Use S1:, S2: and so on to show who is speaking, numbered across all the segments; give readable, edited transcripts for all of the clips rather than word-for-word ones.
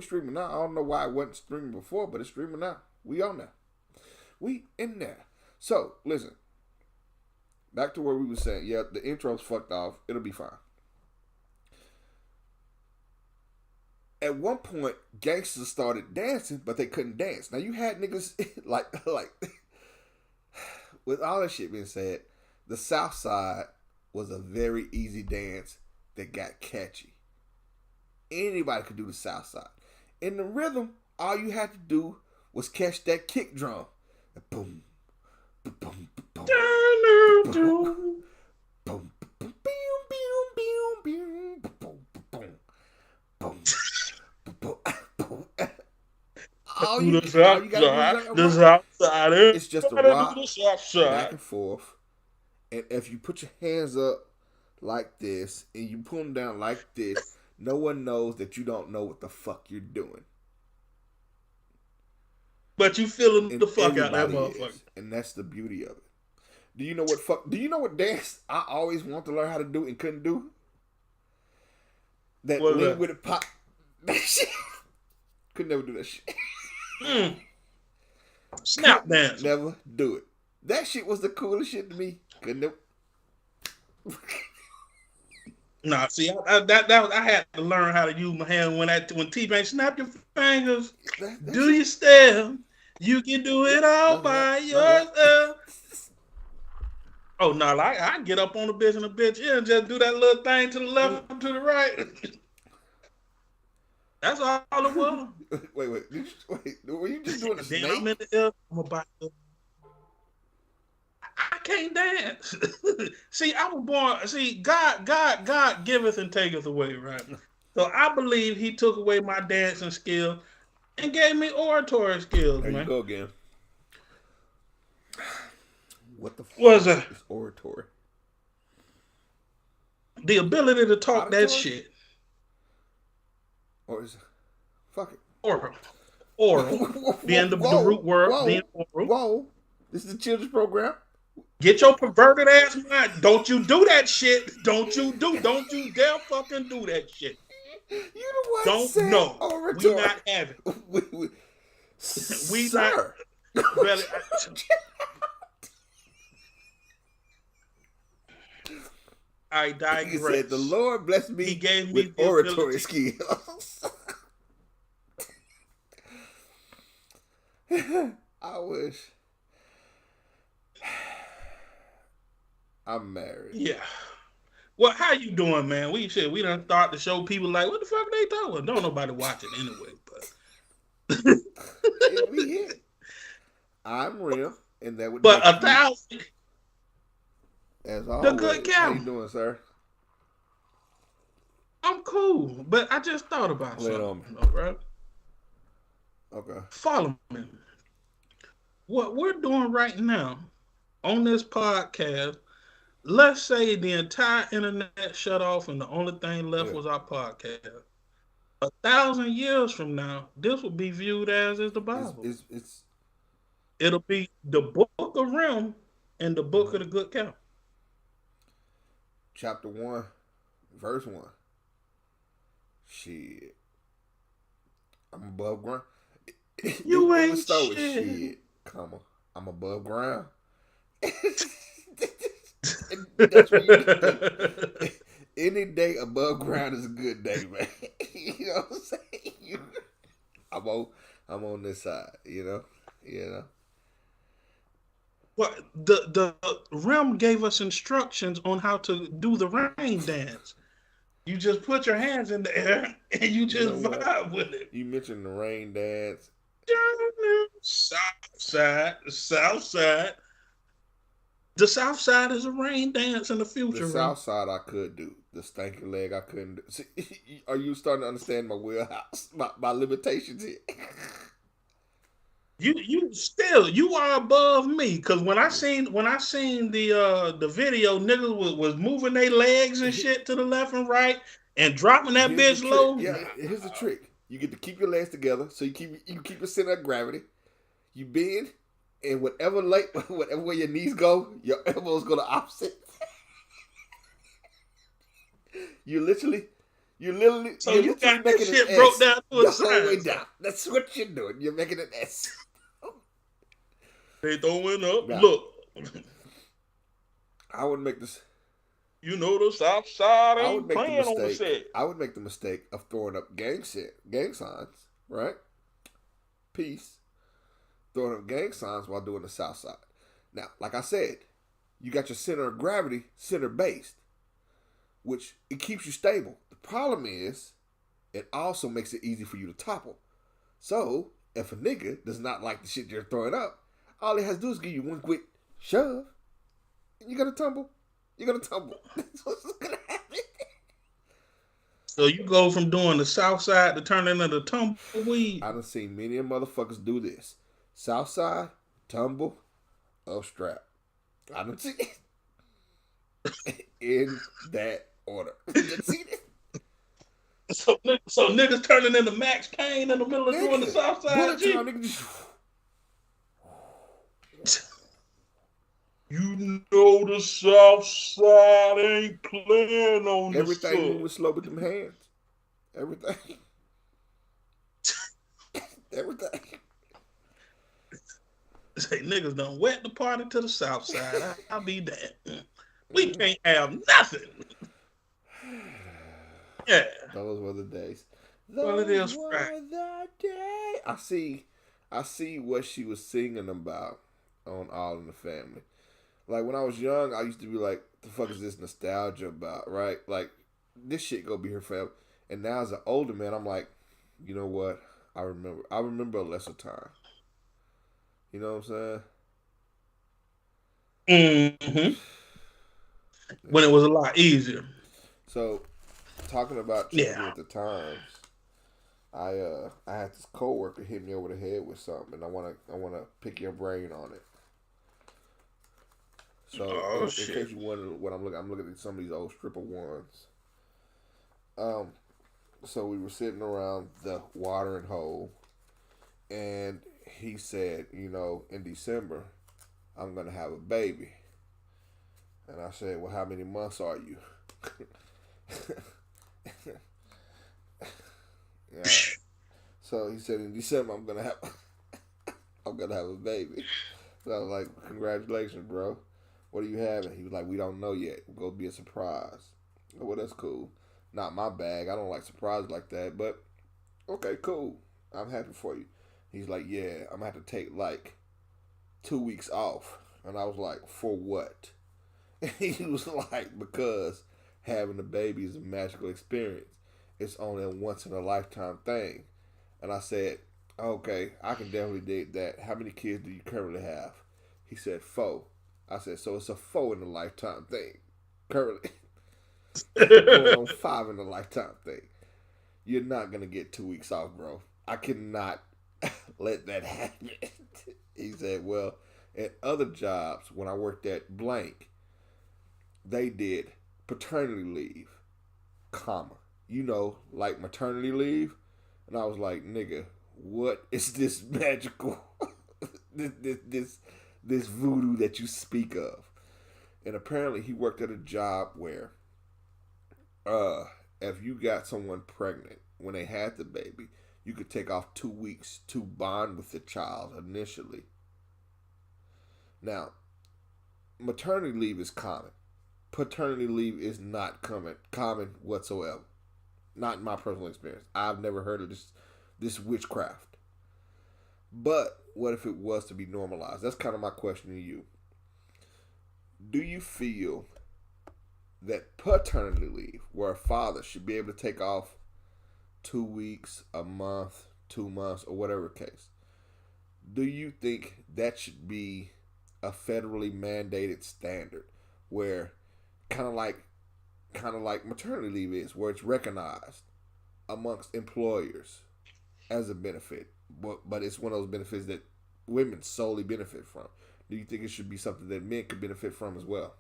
S1: we streaming now. I don't know why it wasn't streaming before, but it's streaming now. We on there. We in there. So, listen. Back to where we were saying, yeah, the intro's fucked off. It'll be fine. At one point, gangsters started dancing, but they couldn't dance. Now, you had niggas, like, with all that shit being said, the South Side was a very easy dance that got catchy. Anybody could do the South Side. In the rhythm, all you had to do was catch that kick drum. Boom, boom, boom, boom, boom, boom, all you gotta do is the South Side. It's just a rock back and forth. And if you put your hands up like this and you pull them down like this, no one knows that you don't know what the fuck you're doing.
S2: But you feeling the fuck out that motherfucker.
S1: And that's the beauty of it. Do you know what dance I always want to learn how to do and couldn't do? That lean with it pop. That shit. Could never do that shit.
S2: Snap dance.
S1: Never do it. That shit was the coolest shit to me. Couldn't do it.
S2: Nah, see, I had to learn how to use my hand when T-Pain snap your fingers, do your step, you can do it all by yourself. Oh no, I get up on the bitch and the bitch and just do that little thing to the left and to the right. That's all it was.
S1: Wait, were you just doing a snake?
S2: I'm in the air. I'm about to. I can't dance. See, I was born. See, God giveth and taketh away, right? So I believe He took away my dancing skill and gave me oratory skills.
S1: There
S2: man.
S1: You go again. What the fuck
S2: was that?
S1: Is oratory?
S2: The ability to talk auditory? That shit.
S1: Or is it? Fuck it.
S2: Oral. The end of the root word. Being oral.
S1: Whoa. This is a children's program.
S2: Get your perverted ass mind. Don't you do that shit. Don't you dare fucking do that shit.
S1: You the one
S2: don't know.
S1: Oratory.
S2: We not having.
S1: We sir.
S2: Not. Really, I digress.
S1: He said, the Lord blessed me
S2: He gave me
S1: with oratory skills. I wish. I'm married.
S2: Yeah. Well, how you doing, man? We done start to show people like, what the fuck are they talking about? Don't nobody watch it anyway, but
S1: we here. I'm real, and that would.
S2: But 1,000.
S1: As always.
S2: The good Capt'n.
S1: How you doing, sir?
S2: I'm cool, but I just thought about something. All right.
S1: Okay.
S2: Follow me. What we're doing right now on this podcast, let's say the entire internet shut off and the only thing left was our podcast. 1,000 years from now, this will be viewed as the Bible. It'll be the book of Rim and the book of the good Capt'n.
S1: Chapter 1, verse 1. Shit. I'm above ground.
S2: You ain't shit.
S1: Comma. I'm above ground. That's what you any day above ground is a good day, man. You know what I'm saying? I'm on this side, you know.
S2: Well, the Rim gave us instructions on how to do the rain dance. You just put your hands in the air and you just vibe with it.
S1: You mentioned the rain dance.
S2: South side. The South Side is a rain dance in the future.
S1: The South Side I could do. The stanky leg I couldn't do. See, are you starting to understand my wheelhouse, my limitations here?
S2: You are above me, because when I seen the video, niggas was moving their legs and shit to the left and right and dropping that bitch low.
S1: Yeah, here's the trick. You get to keep your legs together, so you keep your center of gravity. You bend, and whatever way your knees go, your elbows go the opposite. You You're literally,
S2: So
S1: you're
S2: you
S1: literally
S2: got this
S1: making an
S2: shit broke
S1: S
S2: down to a
S1: the whole way
S2: science.
S1: down. That's what you're doing. You're making an S.
S2: They throwing up.
S1: Now,
S2: Look,
S1: I would make this.
S2: you know the South Side
S1: I would
S2: ain't
S1: make the
S2: playing on the
S1: mistake.
S2: set.
S1: I would make the mistake of throwing up gang signs, right? Peace. Throwing up gang signs while doing the South Side. Now, like I said, you got your center of gravity center based, which it keeps you stable. The problem is, it also makes it easy for you to topple. So, if a nigga does not like the shit you're throwing up, all he has to do is give you one quick shove, and you're gonna tumble. You're gonna tumble. That's what's gonna happen.
S2: So you go from doing the South Side to turning into tumbleweed.
S1: I done seen many motherfuckers do this. South side, tumble, up strap. I done seen it in that order. You done seen it?
S2: So niggas turning into Max Payne in the middle of doing the South Side.
S1: Bullet time, nigga.
S2: You know the South Side ain't playing on
S1: Everything
S2: the
S1: moving slow with them hands. Everything. Everything.
S2: Say niggas done wet the party to the South Side. I'll be damned. We can't have nothing. Yeah.
S1: Those were the days.
S2: Well, it is
S1: were
S2: right.
S1: the days. I see what she was singing about on All in the Family. Like when I was young, I used to be like, the fuck is this nostalgia about, right? Like, this shit gonna be her forever. And now as an older man, I'm like, you know what? I remember a lesser time. You know what I'm saying?
S2: Mm-hmm. When it was a lot easier.
S1: So, talking about changing with the times, I had this coworker hit me over the head with something, and I wanna pick your brain on it. So, in case you wonder what I'm looking at some of these old stripper ones. So we were sitting around the watering hole, and he said, you know, in December, I'm gonna have a baby. And I said, well, how many months are you? Yeah. So he said, in December, I'm gonna have a baby. So I was like, congratulations, bro. What are you having? He was like, we don't know yet. We'll go be a surprise. Oh, well, that's cool. Not my bag. I don't like surprises like that. But, okay, cool. I'm happy for you. He's like, yeah, I'm going to have to take like 2 weeks off. And I was like, for what? And he was like, because having a baby is a magical experience. It's only a once in a lifetime thing. And I said, okay, I can definitely dig that. How many kids do you currently have? He said, 4. I said, so it's a 4 in a lifetime thing. Currently. Going on 5 in a lifetime thing. You're not going to get 2 weeks off, bro. I cannot let that happen. He said, well, at other jobs, when I worked at blank, they did paternity leave, comma. You know, like maternity leave. And I was like, nigga, what is this magical, this voodoo that you speak of? And apparently he worked at a job where if you got someone pregnant when they had the baby, you could take off 2 weeks to bond with the child initially. Now, maternity leave is common. Paternity leave is not common whatsoever. Not in my personal experience. I've never heard of this witchcraft. But what if it was to be normalized? That's kind of my question to you. Do you feel that paternity leave, where a father should be able to take off 2 weeks, a month, 2 months, or whatever case, do you think that should be a federally mandated standard, where kind of like maternity leave is, where it's recognized amongst employers as a benefit, but it's one of those benefits that women solely benefit from? Do you think it should be something that men could benefit from as well?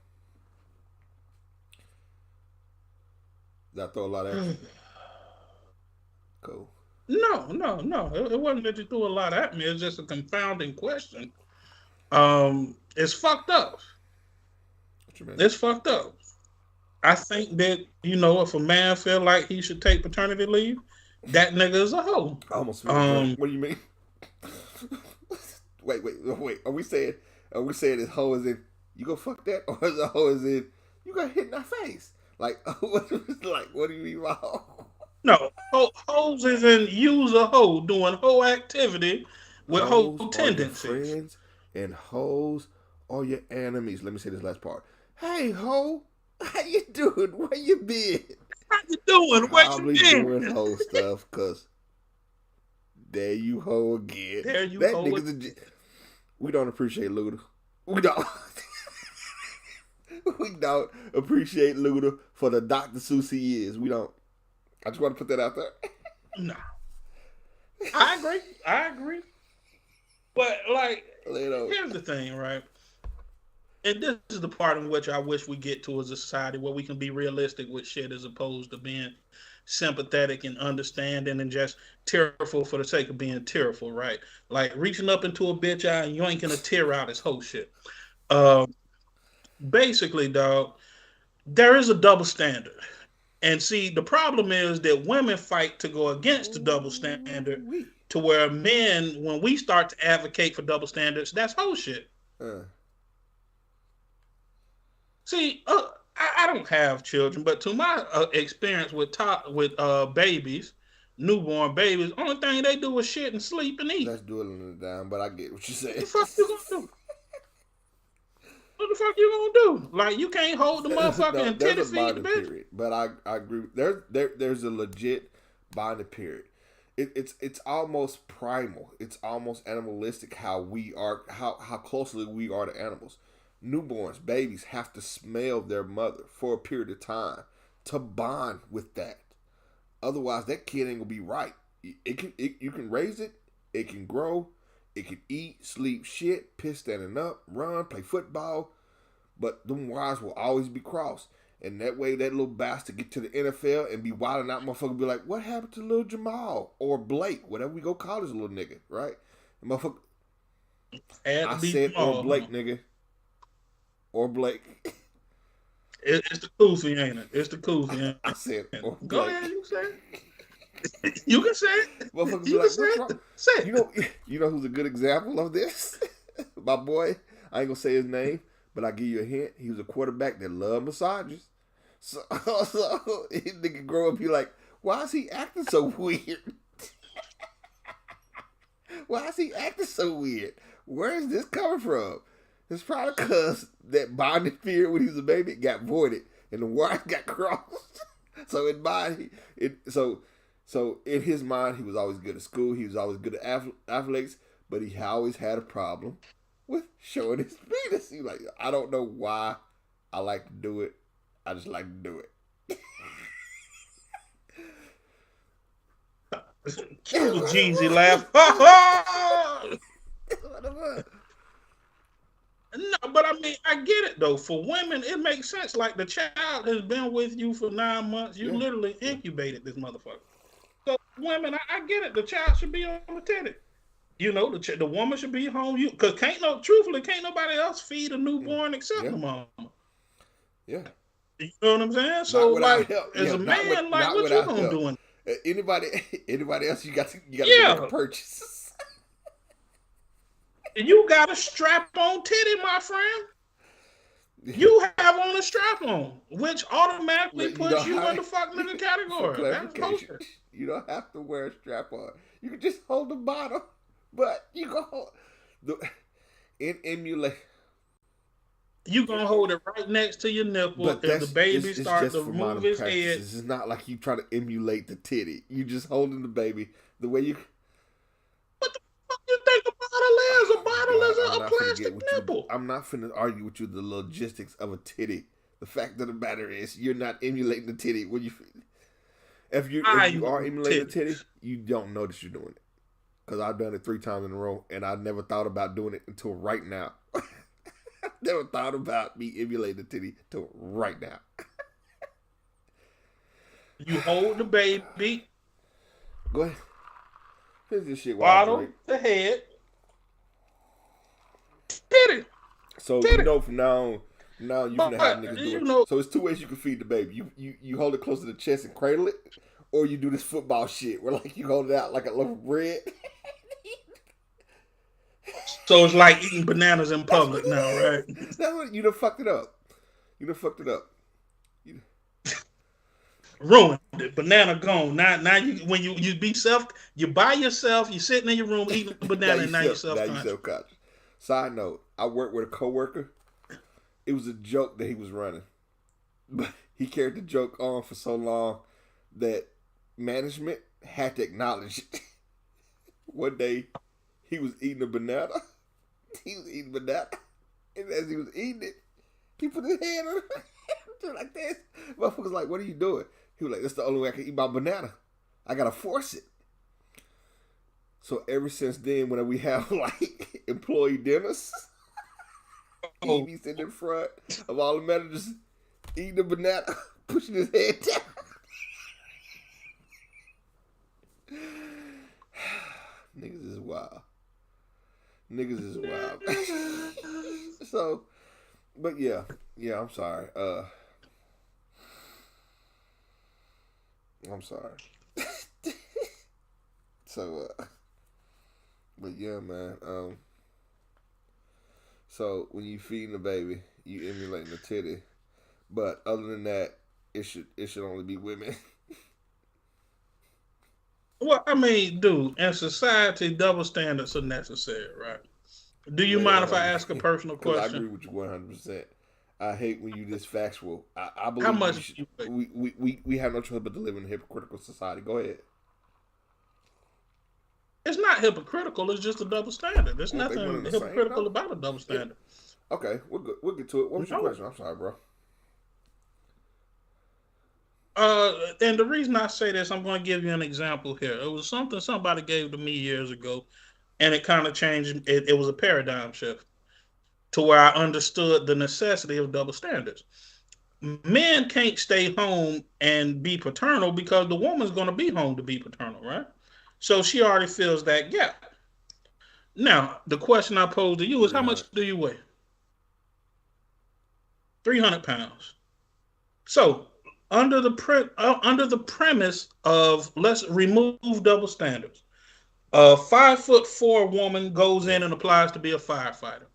S1: Did I throw a lot at you? Cool.
S2: No. It wasn't that you threw a lot at me. It's just a confounding question. It's fucked up.
S1: What you mean?
S2: It's fucked up. I think that, if a man feel like he should take paternity leave, that nigga is a hoe.
S1: I almost spit a drink. What do you mean? wait. Are we saying this hoe is in you go fuck that, or is the hoe is in you got hit in the face? Like what do you mean by hoe?
S2: No, hoes is in use a hoe doing hoe activity with hoe
S1: Hoes are your
S2: tendencies.
S1: friends, and hoes are your enemies. Let me say this last part. Hey ho, how you doing? Where you been?
S2: How you doing? Where you
S1: Probably
S2: been?
S1: doing hoe stuff, cause there you hoe again.
S2: There you
S1: That
S2: hoe.
S1: we don't appreciate Luda. We don't. We don't appreciate Luda for the Dr. Seuss he is. We don't. I just want to put that out there.
S2: No, I agree. But like, here's the thing, right? And this is the part in which I wish we get to as a society where we can be realistic with shit as opposed to being sympathetic and understanding and just tearful for the sake of being tearful, right? Like reaching up into a bitch eye and yoinking a tear out is whole shit. Uh, Basically, dog, there is a double standard. And see, the problem is that women fight to go against the double standard to where men, when we start to advocate for double standards, that's whole shit. See, I don't have children, but to my experience with babies, newborn babies, only thing they do is shit and sleep and eat.
S1: Let's do it on the down, but I get what you saying.
S2: What the fuck you gonna do? What the fuck you gonna do? Like you can't hold the motherfucker and titty feed the bitch.
S1: Period. But I agree. There's a legit bonding period. It's almost primal. It's almost animalistic how we are how closely we are to animals. Newborns, babies have to smell their mother for a period of time to bond with that. Otherwise, that kid ain't gonna be right. You can raise it. It can grow. It can eat, sleep, shit, piss standing up, run, play football. But them wires will always be crossed. And that way, that little bastard get to the NFL and be wilding out. Motherfucker be like, what happened to little Jamal? Or Blake, whatever we go call this little nigga, right? And motherfucker, I said, or Blake, nigga. Or Blake.
S2: It's the Koofy, ain't it? It's the Koofy, ain't it?
S1: I said, or Blake.
S2: Go ahead, you say it. You can say it.
S1: Motherfuckers be like, what's wrong?
S2: Say it.
S1: You know who's a good example of this? My boy, I ain't gonna say his name, but I'll give you a hint. He was a quarterback that loved massages. So his nigga grow up, be like, why is he acting so weird? Why is he acting so weird? Where is this coming from? It's probably because that bonding period when he was a baby got voided and the wires got crossed. So in his mind, he was always good at school. He was always good at athletics, but he always had a problem with showing his penis. He like, I don't know why I like to do it. I just like to do it.
S2: Cue the Jeezy laugh. No, but I mean, I get it though. For women, it makes sense. Like the child has been with you for 9 months. You literally incubated this motherfucker. So women, I get it. The child should be on the titty. You know, the woman should be home. Because truthfully, can't nobody else feed a newborn except the mama.
S1: Yeah.
S2: You know what I'm saying? So like, as a man, like, what you gonna do?
S1: Anybody else? You got to make a purchase.
S2: You got a strap-on titty, my friend. You have on a strap-on, which automatically puts you in the fuck nigga category. That's bullshit.
S1: You don't have to wear a strap-on. You can just hold the bottom, but you go hold emulate.
S2: You gonna hold it right next to your nipple, and the baby starts to move his head.
S1: It's not like you trying to emulate the titty. You just holding the baby the way you.
S2: What the fuck you think a bottle is? A bottle is a plastic nipple.
S1: I'm not finna argue with you the logistics of a titty. The fact of the matter is, you're not emulating the titty when you. If you are emulating the titty, you don't notice you're doing it. Because I've done it 3 times in a row, and I never thought about doing it until right now. Never thought about me emulating the titty until right now.
S2: You hold the baby.
S1: Go ahead. Here's this shit.
S2: Bottle the head. Titty.
S1: So titty. You know from now on, No, you finna have
S2: But
S1: niggas do
S2: you
S1: it.
S2: know,
S1: So it's two ways you can feed the baby. You hold it close to the chest and cradle it, or you do this football shit where like you hold it out like a loaf of bread.
S2: so it's like eating bananas in
S1: That's what
S2: public now,
S1: it
S2: right?
S1: is. That's what you done fucked it up. You done fucked it up.
S2: Ruined it. Banana gone. Now you when you be self, you by yourself. You sitting in your room eating a
S1: now
S2: banana,
S1: you
S2: and now you
S1: now
S2: self
S1: you
S2: conscious.
S1: self conscious. Side note: I worked with a coworker. It was a joke that he was running, but he carried the joke on for so long that management had to acknowledge it. One day, he was eating a banana. He was eating a banana, and as he was eating it, he put his hand on it like this. Motherfucker's like, "What are you doing?" He was like, "That's the only way I can eat my banana. I gotta force it." So ever since then, whenever we have like employee dinners, he
S2: Oh,
S1: be sitting in front of all the managers eating a banana, pushing his head down. Niggas is wild. Niggas is wild. So, but yeah, I'm sorry. I'm sorry. So, but yeah, man. So when you feeding the baby, you emulating the titty. But other than that, it should only be women.
S2: well, I mean, dude, in society, double standards are necessary, right? Do you mind if I
S1: Well,
S2: ask a personal
S1: because I
S2: question?
S1: agree with you 100%. I hate when you this factual. I
S2: How
S1: believe you
S2: much do
S1: should.
S2: you weigh?
S1: We have no choice but to live in a hypocritical society. Go ahead.
S2: It's not hypocritical. It's just a double standard. There's
S1: Won't they one
S2: nothing
S1: and the same
S2: hypocritical
S1: though?
S2: about a double
S1: It,
S2: standard.
S1: okay, we'll get to it. What was your
S2: No.
S1: question? I'm sorry, bro.
S2: And the reason I say this, I'm going to give you an example here. It was something somebody gave to me years ago, and it kind of changed. It was a paradigm shift to where I understood the necessity of double standards. Men can't stay home and be paternal because the woman's going to be home to be paternal, right? So she already fills that gap. Now, the question I pose to you is how
S1: 300.
S2: much do you weigh? 300 pounds. So, under the premise of let's remove double standards, a 5'4" woman goes
S1: Yeah,
S2: in and applies to be a firefighter.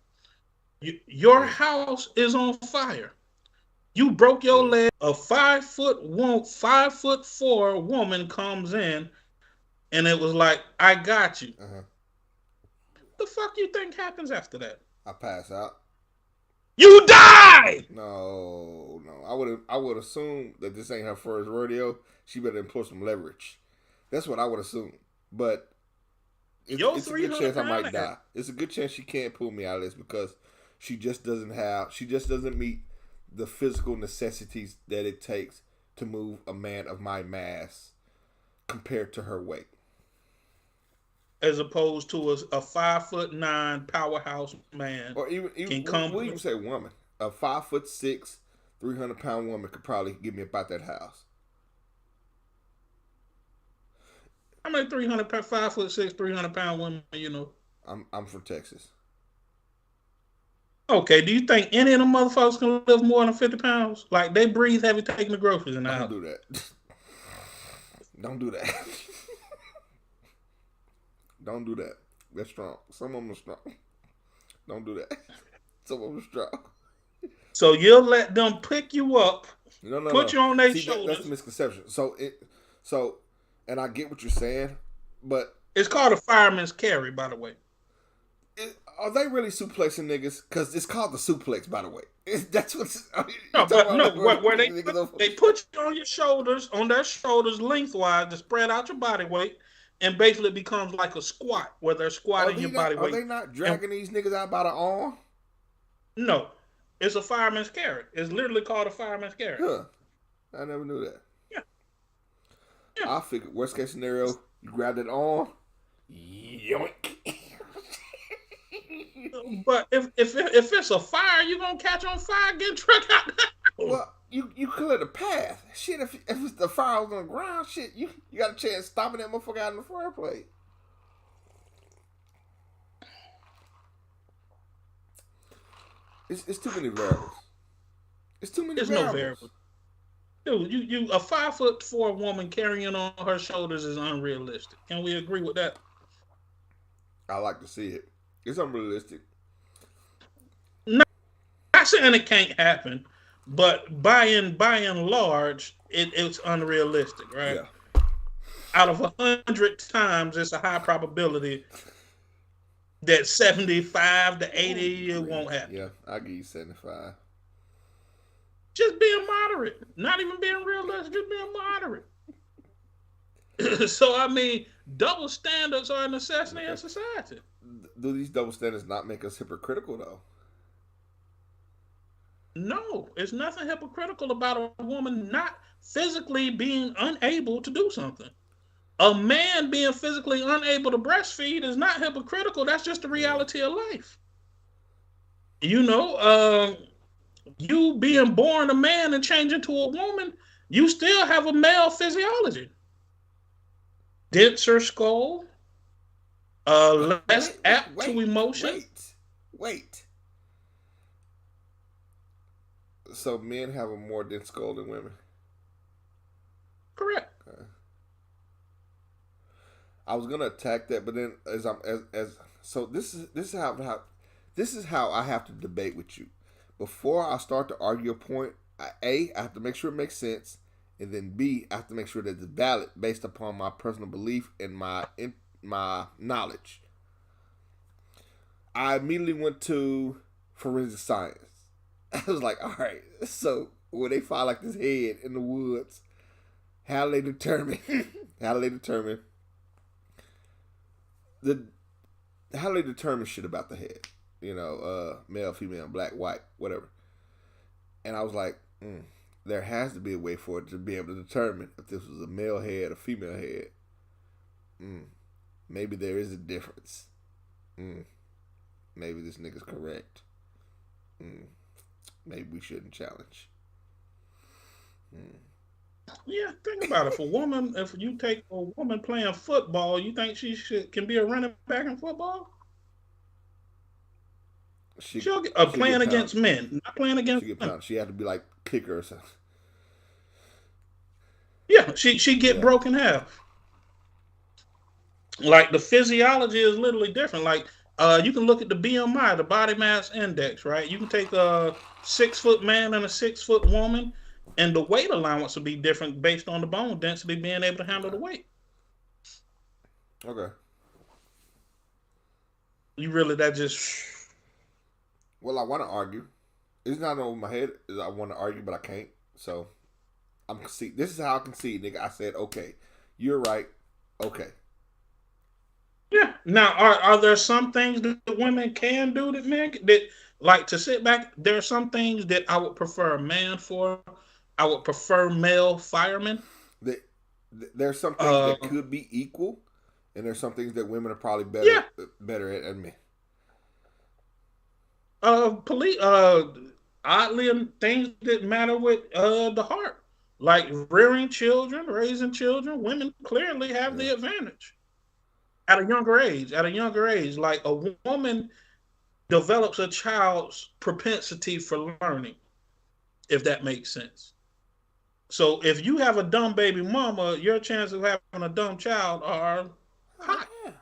S2: Your
S1: yeah,
S2: house is on fire. You broke your
S1: yeah.
S2: leg. A 5'4" woman comes in, and it was like, "I got you."
S1: Uh huh.
S2: The fuck you think happens after that?
S1: I pass out.
S2: You die.
S1: No. I would assume that this ain't her first rodeo. She better employ some leverage. That's what I would assume. But
S2: Your
S1: it's a
S2: three
S1: good
S2: hundred
S1: chance I
S2: pound
S1: might
S2: ass.
S1: die. It's a good chance she can't pull me out of this because she just doesn't meet the physical necessities that it takes to move a man of my mass compared to her weight.
S2: As opposed to a 5'9" powerhouse man
S1: Or even
S2: can come.
S1: we'll even say woman. A 5'6", 300-pound woman could probably give me about that house.
S2: How many 300 5'6", 300 pound women you know?
S1: I'm from Texas.
S2: Okay, do you think any of them motherfuckers can live more than 50 pounds? Like they breathe heavy taking the groceries in the
S1: Don't
S2: house.
S1: do that. Don't do that. Don't do that. They're strong. Some of them are strong. Don't do that. Some of them are strong.
S2: So you'll let them pick you up, put
S1: No.
S2: you on their
S1: See, that's the
S2: shoulders.
S1: misconception. So, and I get what you're saying, but
S2: It's called a fireman's carry, by the way.
S1: are they really suplexing niggas? Because it's called the suplex, by the way. That's what you
S2: No,
S1: talking
S2: but
S1: about.
S2: no,
S1: Like where
S2: where
S1: picking niggas up.
S2: they put you on your shoulders, on their shoulders lengthwise to spread out your body weight, and basically it becomes like a squat where they're squatting your body
S1: Are
S2: weight.
S1: they not
S2: And
S1: dragging these niggas out by the arm?
S2: no, it's a fireman's carry. It's literally called a fireman's carry.
S1: Huh? I never knew that.
S2: Yeah, yeah.
S1: I figured worst case scenario, you grab that arm, yoink.
S2: But if it's a fire, you gonna catch on fire, get truck out.
S1: Well, you clear the path. Shit, if it's the fire was on the ground, shit, you got a chance stopping that motherfucker out in the fireplace. It's too many variables. It's too many
S2: There's no
S1: variables.
S2: variable. Dude, you a 5'4" woman carrying on her shoulders is unrealistic. Can we agree with that?
S1: I like to see it. It's unrealistic.
S2: Not saying it can't happen, but by and large, it's unrealistic, right?
S1: Yeah.
S2: Out of 100 times, it's a high probability that 75 to
S1: Oh,
S2: 80 it
S1: man.
S2: won't happen.
S1: Yeah, I give you 75.
S2: Just being moderate, not even being realistic, just being moderate. So I mean, double standards are a necessity in
S1: Okay.
S2: society.
S1: Do these double standards not make us hypocritical though?
S2: No, it's nothing hypocritical about a woman not physically being unable to do something. A man being physically unable to breastfeed is not hypocritical. That's just the
S1: Yeah.
S2: reality of life. You know, you being born a man and changing to a woman, you still have a male physiology. Denser skull, less
S1: Wait, wait,
S2: apt to
S1: wait,
S2: emotion.
S1: wait, wait. So men have a more dense skull than women.
S2: Correct.
S1: Okay. I was gonna attack that, but then as so this is how I have to debate with you. Before I start to argue a point, I have to make sure it makes sense, and then B, I have to make sure that it's valid based upon my personal belief and my knowledge. I immediately went to forensic science. I was like, all right, so when they find like this head in the woods, how do they determine? how do they determine the? How do they determine shit about the head? You know, male, female, black, white, whatever. And I was like, there has to be a way for it to be able to determine if this was a male head or female head. Maybe there is a difference. Maybe this nigga's correct. Maybe we shouldn't challenge.
S2: Yeah, think about it. If you take a woman playing football, you think can be a running back in football? She'll get
S1: She
S2: playing
S1: get
S2: against
S1: pounded.
S2: men, not playing
S1: She
S2: against
S1: get
S2: women.
S1: pounded. She had to be like kicker or something.
S2: Yeah, she get
S1: Yeah.
S2: broken half. Like the physiology is literally different. Like you can look at the BMI, the body mass index, right? You can take a 6 foot man and a 6 foot woman, and the weight allowance will be different based on the bone density being able to handle the
S1: Okay.
S2: weight.
S1: Okay.
S2: You really that just
S1: Well, I want to argue. It's not over my head. I want to argue, but I can't. So I'm concede. This is how I concede, nigga. I said, okay, you're right. Okay.
S2: yeah. Now, are there some things that women can do that men that like to sit back? There are some things that I would prefer a man for. I would prefer male firemen.
S1: The, there's some things
S2: Uh,
S1: that could be equal, and there's some things that women are probably
S2: yeah.
S1: better at than men.
S2: Police. Oddly, things that matter with the heart, like rearing children, raising children. Women clearly have
S1: Yeah.
S2: the advantage at a younger age. At a younger age, like a woman develops a child's propensity for learning, if that makes sense. So if you have a dumb baby mama, your chances of having a dumb child are high
S1: Yeah.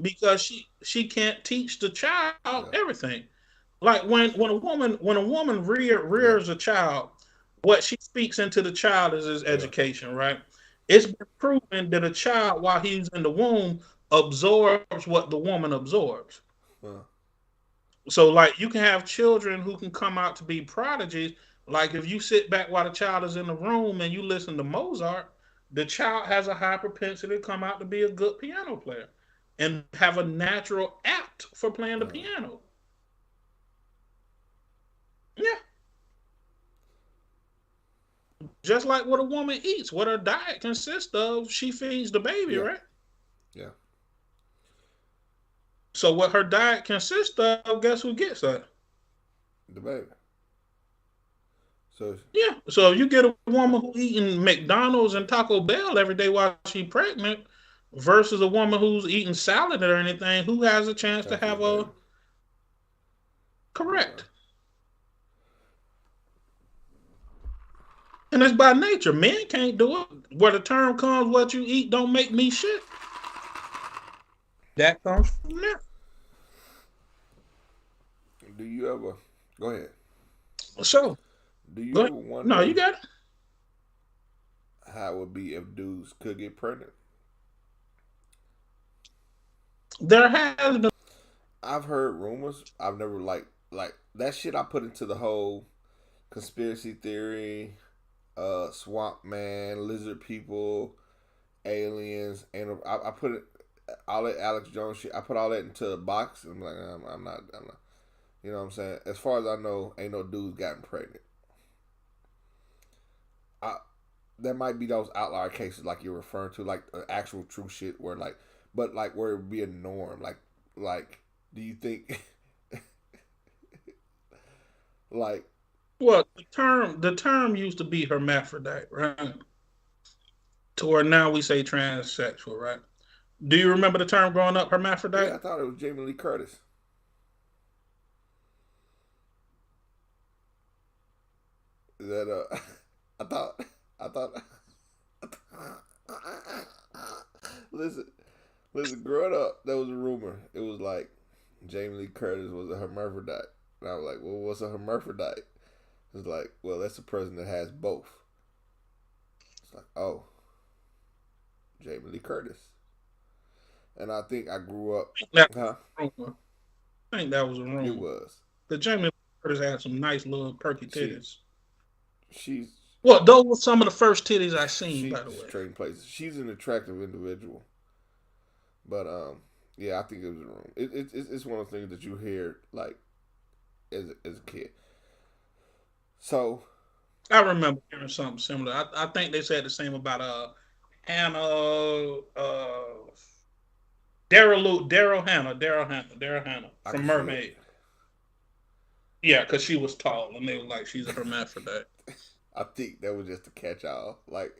S2: because she can't teach the child
S1: Yeah.
S2: everything. Like when a woman
S1: Yeah.
S2: rears a child, what she speaks into the child is his
S1: Yeah.
S2: education, right? It's been proven that a child while he's in the womb absorbs what the woman absorbs.
S1: Uh,
S2: So like you can have children who can come out to be prodigies. Like if you sit back while the child is in the room and you listen to Mozart, the child has a high propensity to come out to be a good piano player and have a natural apt for playing the
S1: uh,
S2: piano. Yeah. Just like what a woman eats, what her diet consists of, she feeds the baby,
S1: yeah.
S2: right?
S1: Yeah.
S2: So what her diet consists of, guess who gets that?
S1: The baby. So
S2: Yeah. So if you get a woman who eating McDonald's and Taco Bell every day while she's pregnant versus a woman who's eating salad or anything, who has a chance to
S1: that's the
S2: have a
S1: baby. Okay.
S2: correct? And it's by nature. Men can't do it. Where the term comes, what you eat don't make me shit. That comes from there.
S1: Do you ever go ahead?
S2: So,
S1: Do
S2: go
S1: you
S2: ahead.
S1: ever
S2: No, you
S1: wonder
S2: got it.
S1: how it would be if dudes could get pregnant?
S2: There has been.
S1: I've heard rumors. I've never like that shit. I put into the whole conspiracy theory, swamp man, lizard people, aliens, and I put it all that Alex Jones shit. I put all that into a box. And I'm like, I'm not. You know what I'm saying? As far as I know, ain't no dudes gotten pregnant. I, there might be those outlier cases like you're referring to, like actual true shit where like, but like where it would be a norm. Like, do you think, like,
S2: Well, the term used to be hermaphrodite, right? To where now we say transsexual, right? Do you remember the term growing up,
S1: yeah,
S2: hermaphrodite?
S1: I thought it was Jamie Lee Curtis. That I thought, I thought. listen, listen. Growing up, there was a rumor. It was like Jamie Lee Curtis was a hermaphrodite, and I was like, "Well, what's a hermaphrodite?" It's like, "Well, that's a person that has both." It's like, "Oh, Jamie Lee Curtis," and I think I grew up.
S2: That
S1: Huh?
S2: was a rumor. I think that was a
S1: It
S2: rumor.
S1: was.
S2: The Jamie Lee Curtis had some nice little perky
S1: She,
S2: titties.
S1: she's,
S2: Well, those were some of the first titties I seen,
S1: she's
S2: by the way.
S1: trading places. She's an attractive individual, but yeah, I think it was a rumor. It's one of the things that you hear like as a kid. So
S2: I remember hearing something similar. I think they said the same about Hannah, Daryl Hannah
S1: I
S2: from
S1: can see it.
S2: Mermaid. Yeah, because she was tall, and they were like, she's a hermaphrodite.
S1: I think that was just a catch all. Like,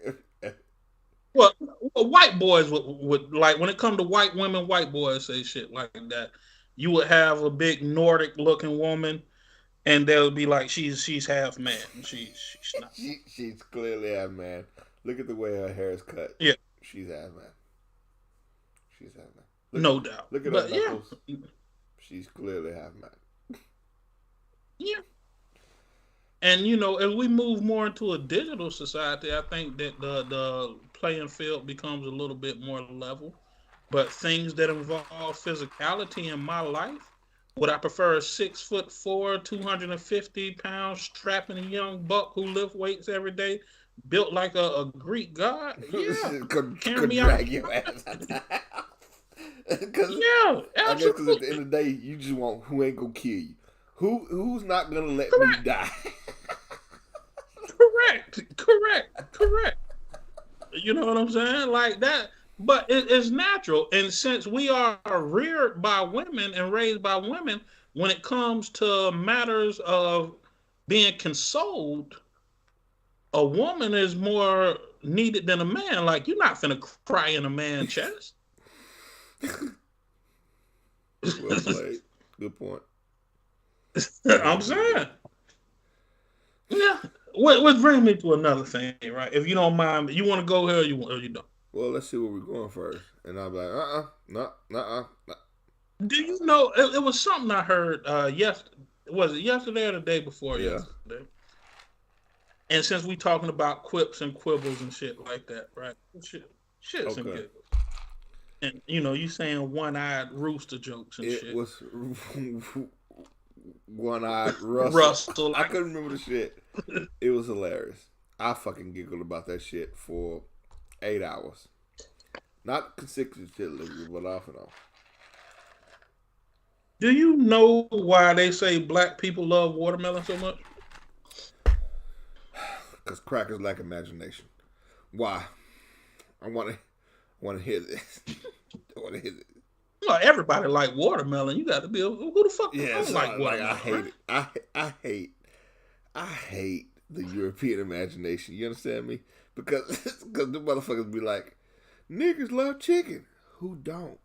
S2: Well, white boys would like when it come to white women, white boys say shit like that. You would have a big Nordic looking woman, and they'll be like, she's half man. She's not.
S1: she's clearly half man. Look at the way her hair is cut.
S2: Yeah,
S1: She's half man. She's half man.
S2: no doubt.
S1: Look at her
S2: But yeah,
S1: knuckles. She's clearly half man.
S2: yeah. And as we move more into a digital society, I think that the playing field becomes a little bit more level. But things that involve physicality in my life, would I prefer a 6'4", 250 pound strapping young buck who lift weights every day, built like a Greek god? Yeah, carry
S1: could
S2: me out.
S1: drag your ass out the house. Because
S2: Yeah,
S1: I guess because at the end
S2: absolutely.
S1: of the day, you just want who ain't gonna kill you. Who's not gonna let me
S2: Correct,
S1: die?
S2: correct. You know what I'm saying? Like that. But it's natural. And since we are reared by women and raised by women, when it comes to matters of being consoled, a woman is more needed than a man. Like, you're not finna cry in a man's chest.
S1: Well played. Good point.
S2: I'm saying. Yeah. Which brings me to another thing, right? If you don't mind, you want to go here or you don't?
S1: Well, let's see where we're going first. And I'll be like, no, no.
S2: Do you know it was something I heard was it yesterday or the day before
S1: Yeah.
S2: yesterday? And since we talking about quips and quibbles and shit like that, right? Shits and
S1: Okay.
S2: giggles. And you saying one-eyed rooster jokes and
S1: It
S2: shit.
S1: was one-eyed Russell.
S2: Russell,
S1: I couldn't remember the shit. It was hilarious. I fucking giggled about that shit for 8 hours. Not consecutively, but off and on.
S2: do you know why they say black people love watermelon so much?
S1: Because crackers lack imagination. Why? I want to hear this. I want to hear this.
S2: Well, everybody like watermelon. You got to be who the fuck
S1: Yeah,
S2: don't
S1: so
S2: like
S1: like I
S2: watermelon,
S1: hate
S2: right?
S1: it. I hate the European imagination. You understand me? Because the motherfuckers be like, niggas love chicken. Who don't?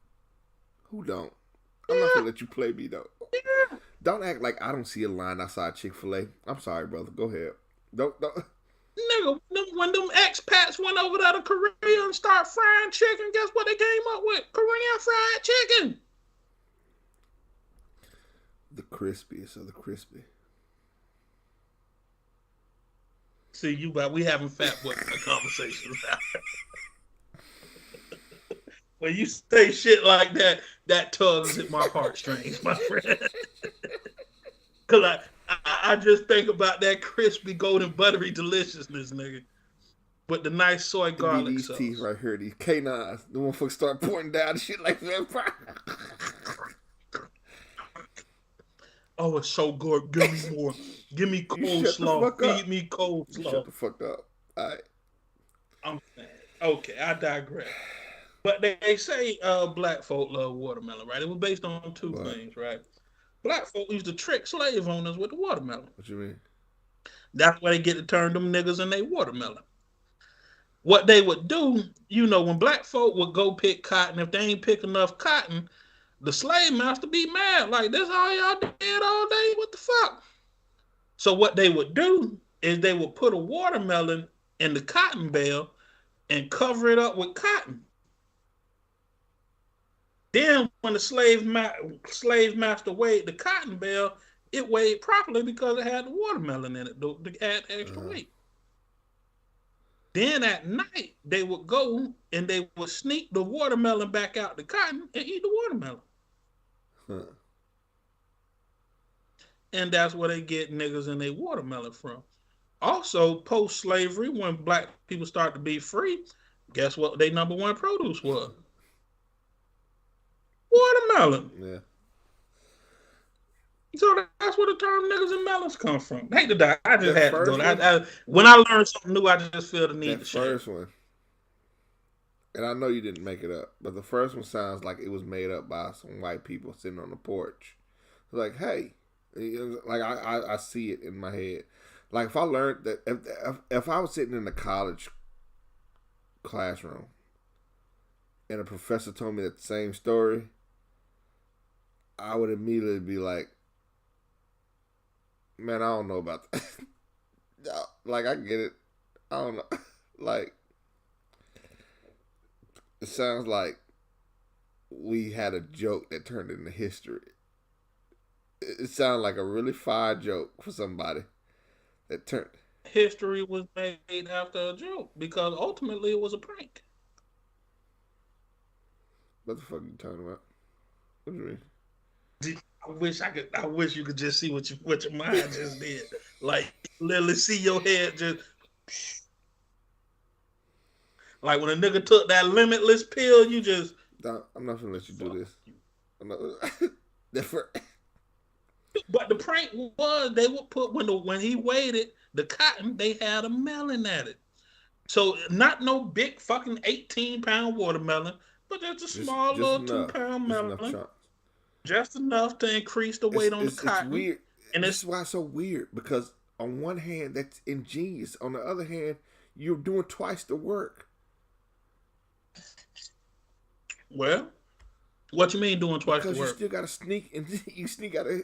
S1: Who don't? I'm not
S2: Yeah,
S1: gonna let you play me though. Don't act like I don't see a line outside Chick-fil-A. I'm sorry, brother. Go ahead. Don't.
S2: Nigga, when them expats went over there to Korea and start frying chicken, guess what they came up with? Korean fried chicken.
S1: The crispiest of the crispy.
S2: See, we having fat boy conversations now. When you say shit like that, that tugs at my heartstrings, my friend. Cause I just think about that crispy, golden, buttery deliciousness, nigga. With the nice soy garlic
S1: these
S2: sauce.
S1: teeth right here, these canines. The motherfuckers start pointing down and shit like that.
S2: Oh, it's so good. Give me more. Give me coleslaw. Feed me coleslaw.
S1: You shut the fuck up. All right.
S2: I'm saying. Okay, I digress. But they say black folk love watermelon, right? It was based on two things, right? Black folk used to trick slave owners with the watermelon.
S1: What you mean?
S2: That's why they get to turn them niggas in their watermelon. What they would do, when black folk would go pick cotton, if they ain't pick enough cotton, the slave master be mad. Like, this all y'all did all day? What the fuck? So what they would do is they would put a watermelon in the cotton bale and cover it up with cotton. Then when the slave master weighed the cotton bale, it weighed properly because it had the watermelon in it to add extra weight. Then at night, they would go and they would sneak the watermelon back out the cotton and eat the watermelon.
S1: Huh.
S2: And that's where they get niggas in their watermelon from. Also, post-slavery, when black people start to be free, guess what their number one produce was? Watermelon.
S1: Yeah.
S2: So that's where the term niggas and melons come from. I hate to die. I just had to go. When I learn something new, I just feel the need to share.
S1: That first one, and I know you didn't make it up, but the first one sounds like it was made up by some white people sitting on the porch. Like, hey, like I see it in my head. Like if I learned that, if I was sitting in a college classroom and a professor told me that same story, I would immediately be like, man, I don't know about that. Like, I get it. I don't know. Like, it sounds like we had a joke that turned into history. It sounds like a really fire joke for somebody that turned.
S2: History was made after a joke because ultimately it was a prank.
S1: What the fuck are you talking about? What do you mean?
S2: I wish you could just see what your mind just did. Like literally see your head just like when a nigga took that limitless pill, you just
S1: I'm not gonna let you do this. I'm not different.
S2: But the prank was they would put when he weighed it, the cotton, they had a melon at it. So not no big fucking 18-pound watermelon, but just a small little 2-pound melon. Just enough to increase the weight on the cotton.
S1: It's weird. And this is why it's so weird, because on one hand, that's ingenious. On the other hand, you're doing twice the work.
S2: Well, what you mean doing twice the work?
S1: Because you still gotta sneak, and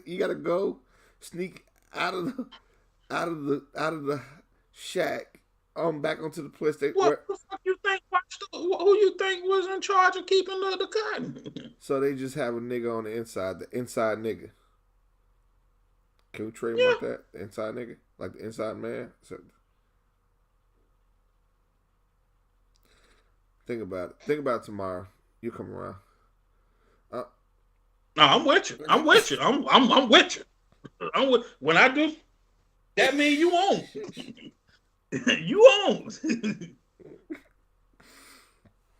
S1: you gotta go sneak out of the shack back onto the place.
S2: What the fuck you think? Who you think was in charge of keeping the cotton?
S1: So they just have a nigga on the inside nigga. Can we trademark that? The inside nigga? Like the inside man? So, think about it. Think about it tomorrow. You come around.
S2: No, I'm with you. I'm with you. I'm with you. When I do, that means you own. You own.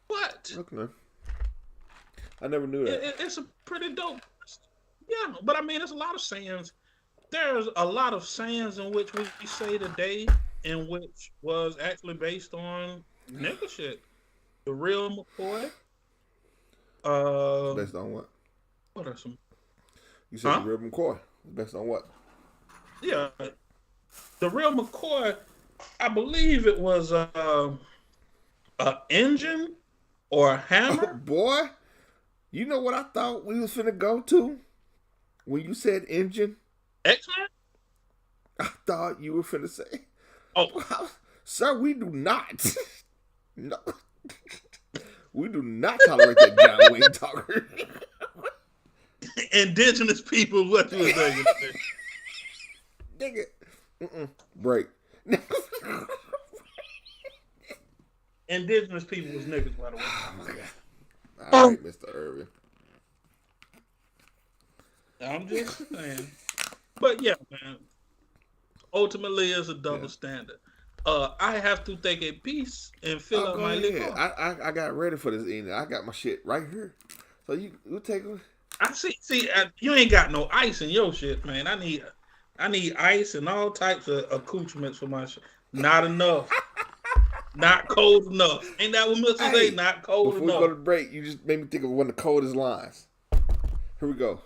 S2: What?
S1: Okay. I never knew that.
S2: It's a pretty dope. Yeah, but I mean, there's a lot of sayings. There's a lot of sayings in which we say today, in which was actually based on nigga shit. The real McCoy.
S1: Based on what?
S2: What are some?
S1: You said the real McCoy. Based on what?
S2: Yeah, the real McCoy. I believe it was a engine or a hammer.
S1: Oh, boy, you know what I thought we was finna go to when you said engine?
S2: X-Men?
S1: I thought you were finna say.
S2: Oh,
S1: Sir, we do not. No. We do not tolerate that John Wayne talker.
S2: Indigenous people, what you was thinking?
S1: Nigga. Break.
S2: Indigenous people was niggas, by the way.
S1: Oh my God. All right, Mr. Irvin.
S2: I'm just saying. But yeah, man. Ultimately, it's a double standard. I have to take a piece and fill up my liquor.
S1: I got ready for this evening. I got my shit right here. So you take it.
S2: I see. You ain't got no ice in your shit, man. I need ice and all types of accoutrements for my shit. Not enough. Not cold enough. Ain't that what Mr. say? Not cold enough.
S1: Before we go to break, you just made me think of one of the coldest lines. Here we go.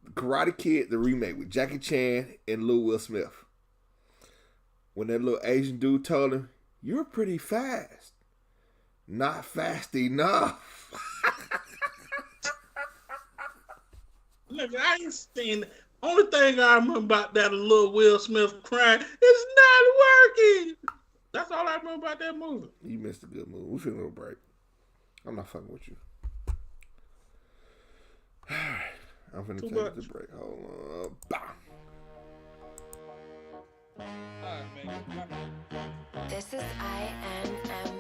S1: The Karate Kid, the remake with Jackie Chan and Lil Will Smith. When that little Asian dude told him, "You're pretty fast." Not fast enough.
S2: Look, I ain't seen. Only thing I remember about that little Will Smith crying, it's not working. That's all I remember about that movie.
S1: You missed a good movie. We finna go break. I'm not fucking with you. I'm finna take the break. Hold on. Bah.
S3: This is INMF.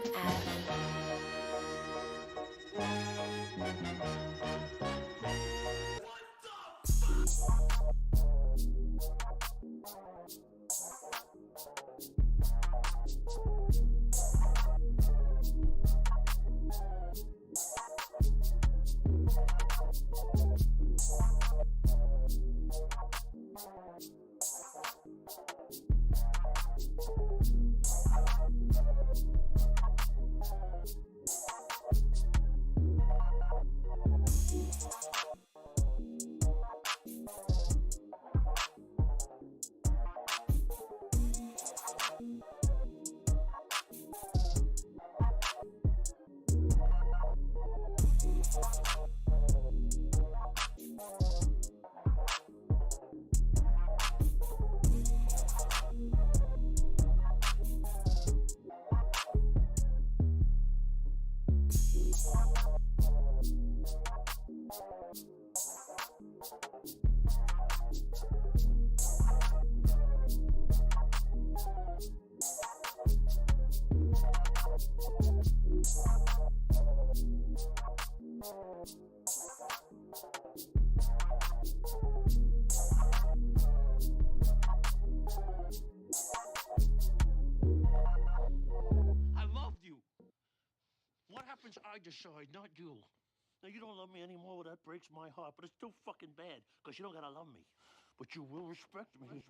S4: I decide, not you. Now, you don't love me anymore, well, that breaks my heart, but it's still fucking bad, because you don't gotta love me. But you will respect me.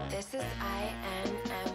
S3: This is INMF.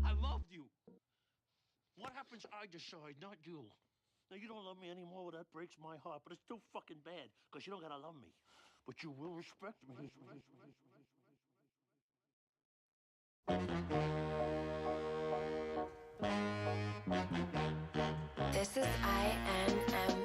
S4: I loved you. What happens, I decide, not you. Now, you don't love me anymore, well, that breaks my heart, but it's still fucking bad, because you don't gotta love me. But you will respect me.
S3: This is INMF.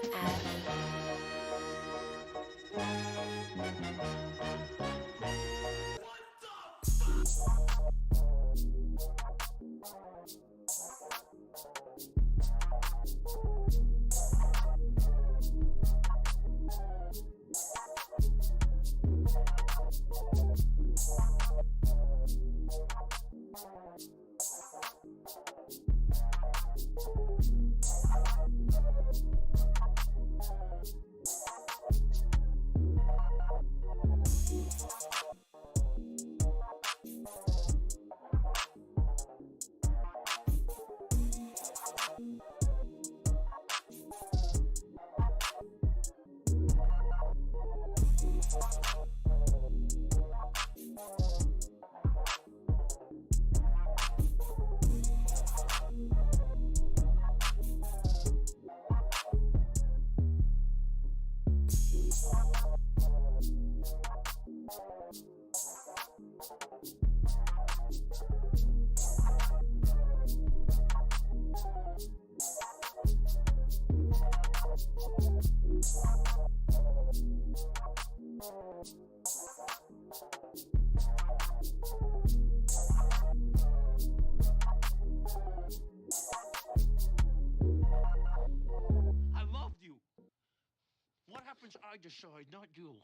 S4: I loved you. What happens, I decide, not you.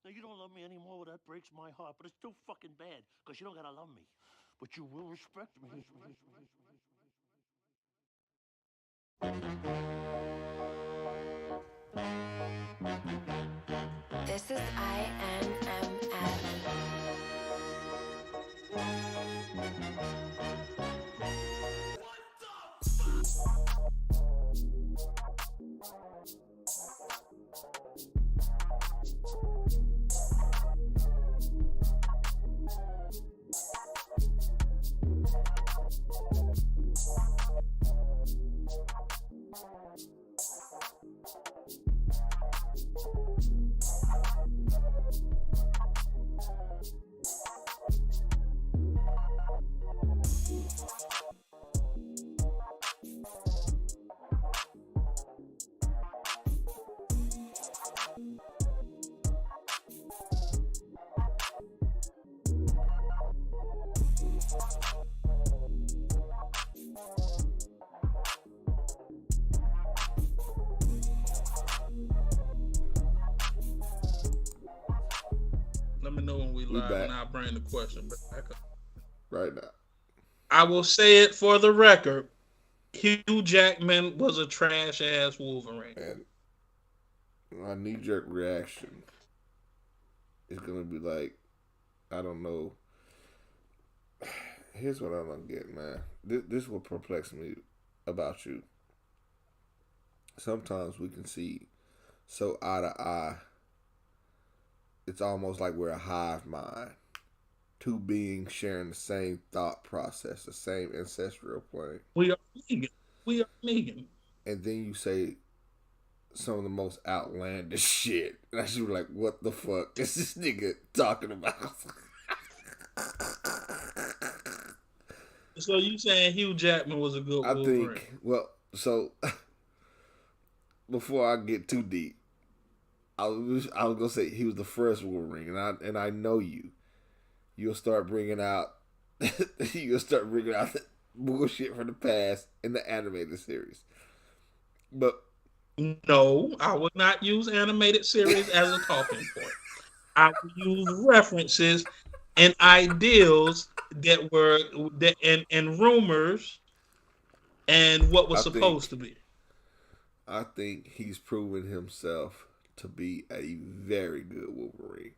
S4: Now, you don't love me anymore, well, that breaks my heart, but it's still fucking bad, because you don't gotta love me. But you will respect me.
S3: This is INMF.
S2: Let me know when we live,
S1: back.
S2: and I'll bring the question back up.
S1: Right now.
S2: I will say it for the record. Hugh Jackman was a trash ass Wolverine.
S1: And my knee-jerk reaction is going to be like, I don't know. Here's what I don't get, man. This will perplex me about you. Sometimes we can see so eye to eye. It's almost like we're a hive mind. Two beings sharing the same thought process, the same ancestral plane.
S2: We are Megan. We are Megan.
S1: And then you say some of the most outlandish shit. And I should be like, what the fuck is this nigga talking about?
S2: So you saying Hugh Jackman was a good Wolverine?
S1: So before I get too deep, I was gonna say he was the first Wolverine, and I know you. You'll start bringing out the bullshit from the past in the animated series. But
S2: no, I would not use animated series as a talking point. I would use references and ideals and rumors and what was supposed to be.
S1: I think he's proven himself to be a very good Wolverine.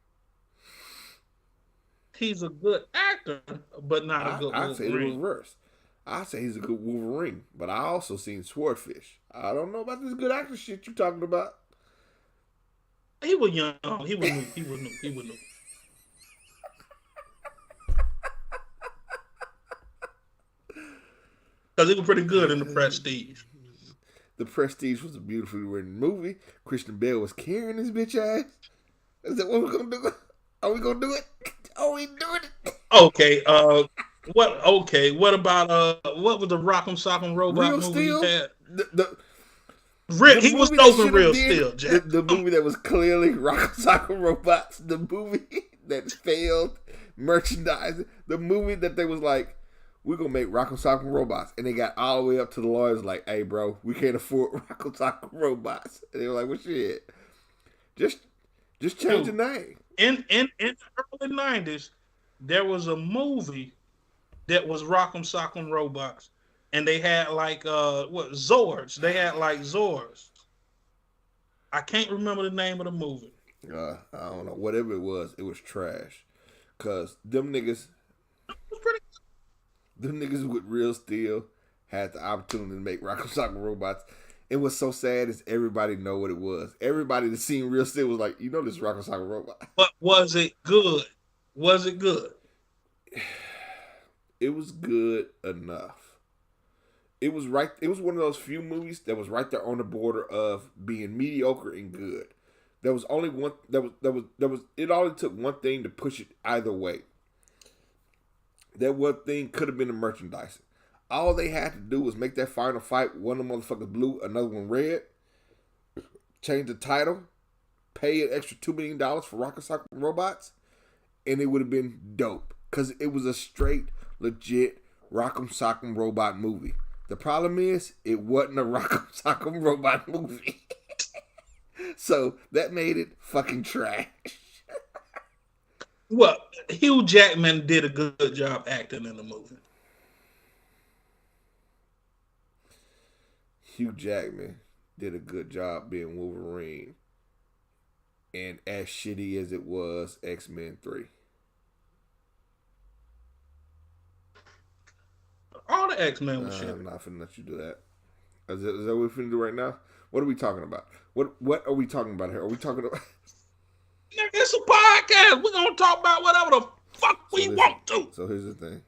S2: He's a good actor, but not a good Wolverine.
S1: I say the reverse. I say he's a good Wolverine, but I also seen Swordfish. I don't know about this good actor shit you talking about.
S2: He was young. He was new. Because he was pretty good in The Prestige.
S1: The Prestige was a beautifully written movie. Christian Bale was carrying his bitch ass. Is that what we're gonna do? Are we gonna do it? Are we doing it?
S2: Okay. What? Okay. What about what was the Rock'em Sock'em Robot
S1: Real
S2: movie he
S1: Steel.
S2: had?
S1: The
S2: He was
S1: movie that
S2: dope in
S1: should
S2: Real
S1: have been
S2: Steel, Jack.
S1: the movie that was clearly Rock Soccer Robots. The movie that failed merchandising. The movie that they was like, we're gonna make Rock Soccer Robots, and they got all the way up to the lawyers like, hey, bro, we can't afford Rock Soccer Robots. And they were like, well, shit, just change the name.
S2: In the early 90s, there was a movie that was Rock'em Sock'em Robots, and they had like Zords. They had like Zords. I can't remember the name of the movie.
S1: I don't know. Whatever it was trash. Cause them niggas with Real Steel had the opportunity to make Rock Soccer Robots. It was so sad is everybody know what it was. Everybody that seen Real Steel was like, you know this Rock Soccer Robot.
S2: But was it good? Was it good?
S1: It was good enough. It was right. It was one of those few movies that was right there on the border of being mediocre and good. There was only one. There was. It only took one thing to push it either way. That one thing could have been the merchandising. All they had to do was make that final fight. One of the motherfuckers blue, another one red. Change the title. Pay an extra $2 million for Rocket Soccer Robots, and it would have been dope. Cause it was a straight, legit Rock'em Sock'em Robot movie. The problem is, it wasn't a Rock'em Sock'em Robot movie. So, that made it fucking trash.
S2: Well, Hugh Jackman did a good job acting in the movie.
S1: Hugh Jackman did a good job being Wolverine. And as shitty as it was, X-Men 3.
S2: All the X-Men was shit.
S1: I'm not finna let you do that. Is that what we're finna do right now? What are we talking about? What are we talking about here? Are we talking about...
S2: It's a podcast. We're gonna talk about whatever the fuck we want to.
S1: So here's the thing.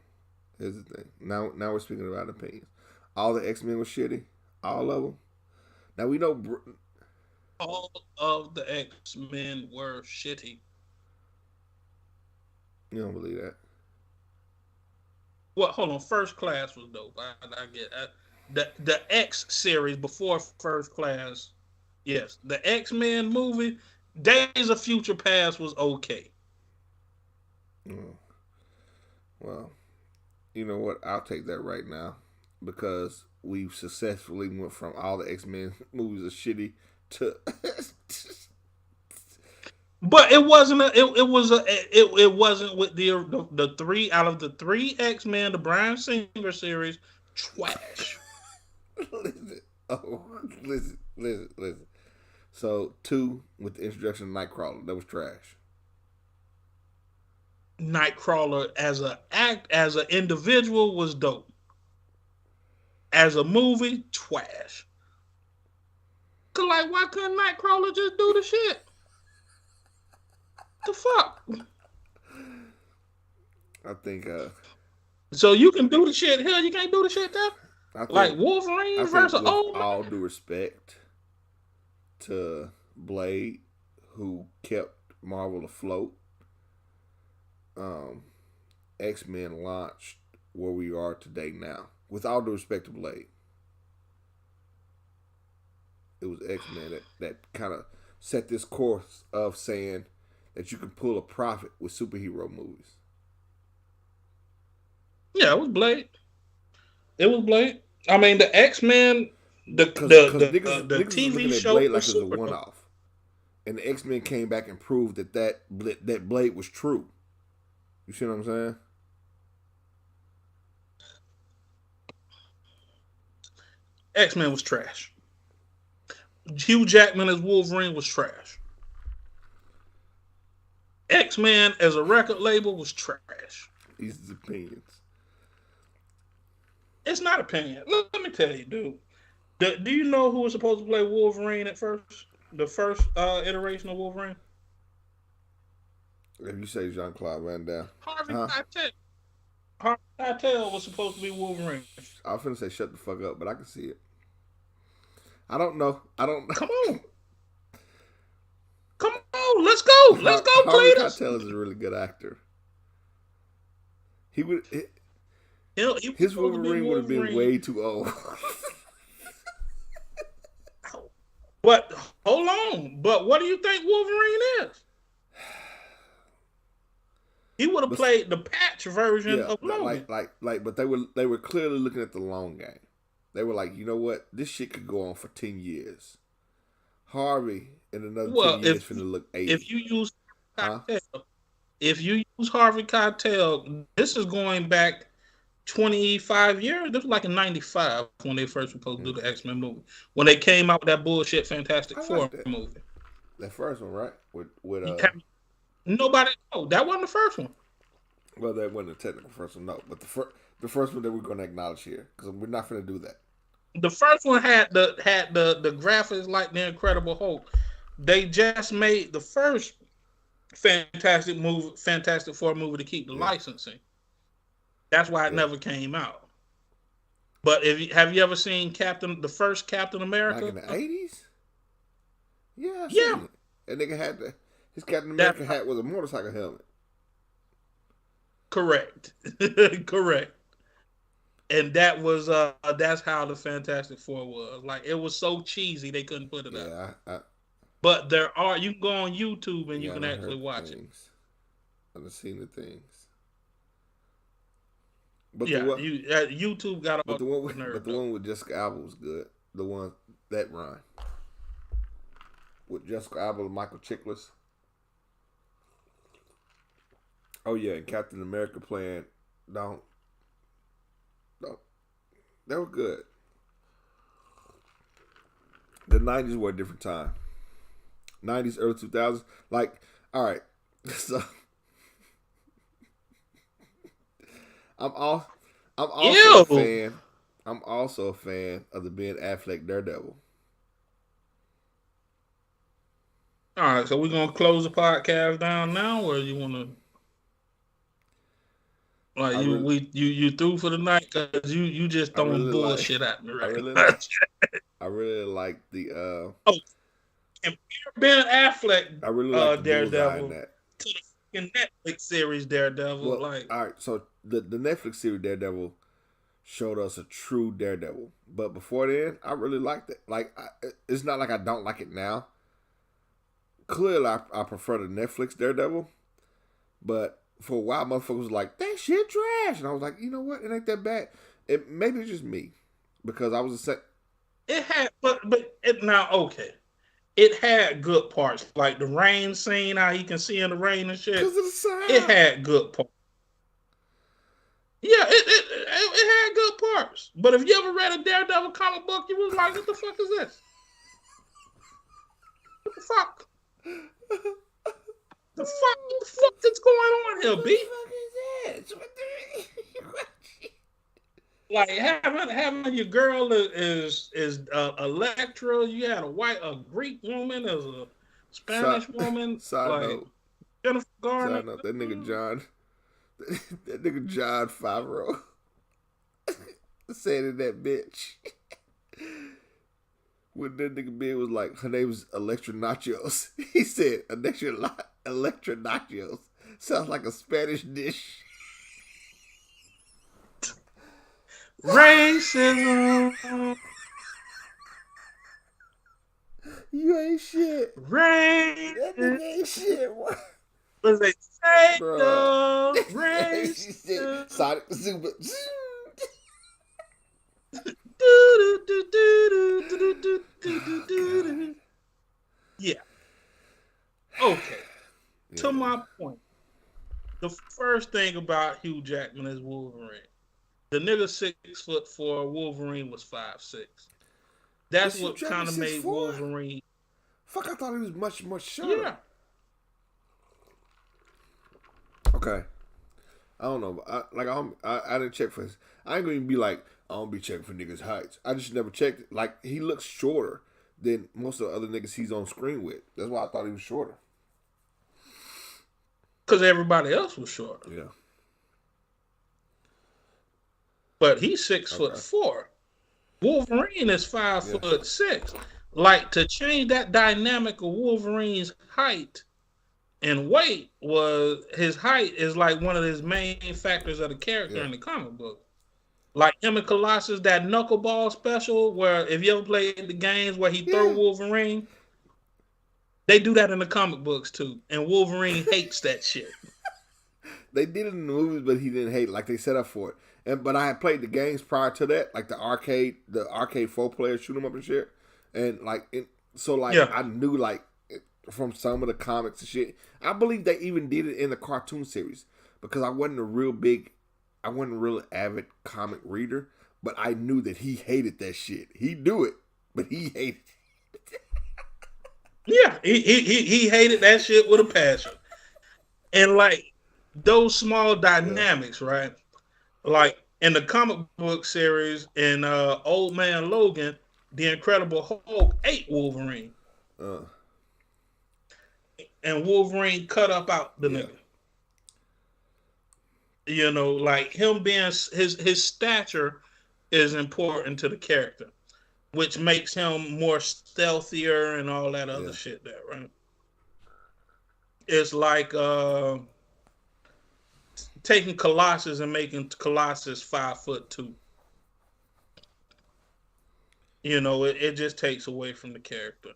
S1: Now we're speaking about opinions. All the X-Men were shitty. All of them. Now we know...
S2: All of the X-Men were shitty.
S1: You don't believe that?
S2: Well, hold on. First Class was dope. I get the X series before First Class. Yes, the X-Men movie, Days of Future Past was okay.
S1: Well, you know what? I'll take that right now because we've successfully went from all the X-Men movies are shitty to.
S2: But it wasn't. It wasn't with the three out of the three X-Men, the Bryan Singer series, trash.
S1: Listen. So 2 with the introduction of Nightcrawler, that was trash.
S2: Nightcrawler as an individual was dope. As a movie, trash. Cause like, why couldn't Nightcrawler just do the shit? The fuck?
S1: I think.
S2: So you can do the shit here, you can't do the shit there. Like Wolverine versus
S1: with all due respect to Blade, who kept Marvel afloat, X-Men launched where we are today now. With all due respect to Blade, it was X-Men that kind of set this course of saying that you can pull a profit with superhero movies.
S2: Yeah, it was Blade. I mean, the X-Men, the TV show
S1: Blade like it was a one-off, and the X-Men came back and proved that Blade was true. You see what I'm saying?
S2: X-Men was trash. Hugh Jackman as Wolverine was trash. X-Men as a record label was trash.
S1: These are opinions.
S2: It's not opinion. Let me tell you, dude. Do you know who was supposed to play Wolverine at first? The first iteration of Wolverine?
S1: If you say Jean-Claude Van Damme.
S2: Harvey Keitel. Harvey Keitel was supposed to be Wolverine.
S1: I was finna say shut the fuck up, but I can see it. I don't know.
S2: Come on. Come on. Let's go. Let's go,
S1: Harvey
S2: Cletus.
S1: Keitel is a really good actor. He would.
S2: He
S1: His Wolverine would have been way too old.
S2: But hold on. But what do you think Wolverine is? He would have played the patch version of Logan.
S1: But they were clearly looking at the long game. They were like, you know what? This shit could go on for 10 years. Harvey in another 10 years finna look 80.
S2: If you use Harvey Keitel, this is going back 25 years. This was like in 95 when they first were supposed to do the X-Men movie. When they came out with that bullshit Fantastic Four movie.
S1: That first one, right? With
S2: nobody know. That wasn't the first one.
S1: Well, that wasn't the technical first one, no. But the first one that we're going to acknowledge here, because we're not going to do that.
S2: The first one had the graphics like the Incredible Hulk. They just made the first Fantastic Four movie to keep the licensing. That's why it never came out. But have you ever seen the first Captain America?
S1: Like in the 80s? Yeah. It. That nigga had his Captain America hat was a motorcycle helmet.
S2: Correct. Correct. And that was that's how the Fantastic Four was. Like, it was so cheesy they couldn't put it up. But you can go on YouTube and you can actually watch it.
S1: I've seen the things. But
S2: YouTube got
S1: all the one with Jessica Alba was good. The one that run with Jessica Alba and Michael Chiklis. Oh yeah, and Captain America playing no. They were good. The 90s were a different time. 90s, early 2000s. Like, all right. So I'm also a fan. I'm also a fan of the Ben Affleck Daredevil.
S2: All right, so we're gonna close the podcast down now, or you want to? Like you through for the night because you just throwing bullshit at me right now.
S1: I really like the
S2: and Ben Affleck
S1: I really like
S2: Daredevil to the Netflix series Daredevil.
S1: Well, all right, so the Netflix series Daredevil showed us a true Daredevil, but before then, I really liked it. Like, it's not like I don't like it now. Clearly, I prefer the Netflix Daredevil, but for a while, motherfuckers was like, that shit trash. And I was like, you know what? It ain't that bad. Maybe it's just me. Because I was
S2: It had, okay. It had good parts. Like the rain scene, how you can see in the rain and shit.
S1: Because of the sound.
S2: It had good parts. Yeah, it had good parts. But if you ever read a Daredevil comic book, you was like, what the fuck is this? What the fuck? The fuck is going on here, B?
S1: What the fuck is that?
S2: Like having your girl is Electra. You had a Greek woman as a Spanish woman.
S1: Side note.
S2: Jennifer Garner.
S1: Side note. That nigga John Favreau said in that bitch. When that nigga Ben was like, her name is Electra Nachos. He said, Electra Nachos. Sounds like a Spanish dish.
S2: Racism.
S1: You ain't shit.
S2: Racism.
S1: That nigga ain't shit. What?
S2: Was they say the racism?
S1: Sonic Super.
S2: Yeah. Okay. Yeah. To my point, the first thing about Hugh Jackman is Wolverine. The nigga 6'4", Wolverine was 5'6". That's what kind of made Wolverine.
S1: Fuck, I thought he was much, much shorter.
S2: Yeah.
S1: Okay. I don't know. I didn't check for this. I ain't going to be like, I don't be checking for niggas' heights. I just never checked it. Like, he looks shorter than most of the other niggas he's on screen with. That's why I thought he was shorter.
S2: Because everybody else was shorter.
S1: Yeah.
S2: But he's 6'4". Wolverine is 5'6". Like, to change that dynamic of Wolverine's height and weight, was his height is like one of his main factors of the character in the comic book. Like him and Colossus, that knuckleball special, where if you ever played the games where he throw Wolverine, they do that in the comic books too. And Wolverine hates that shit.
S1: They did it in the movies, but he didn't hate it. Like, they set up for it. But I had played the games prior to that, like the arcade 4-player shoot 'em up and shit. And I knew like from some of the comics and shit. I believe they even did it in the cartoon series because I wasn't a real avid comic reader, but I knew that he hated that shit. He do it, but he hated it.
S2: Yeah, he hated that shit with a passion. And like those small dynamics, right? Like in the comic book series in Old Man Logan, the Incredible Hulk ate Wolverine. And Wolverine cut up out the nigga. You know, like him being his stature is important to the character, which makes him more stealthier and all that other shit there, right? It's like taking Colossus and making Colossus 5'2". You know, it just takes away from the character.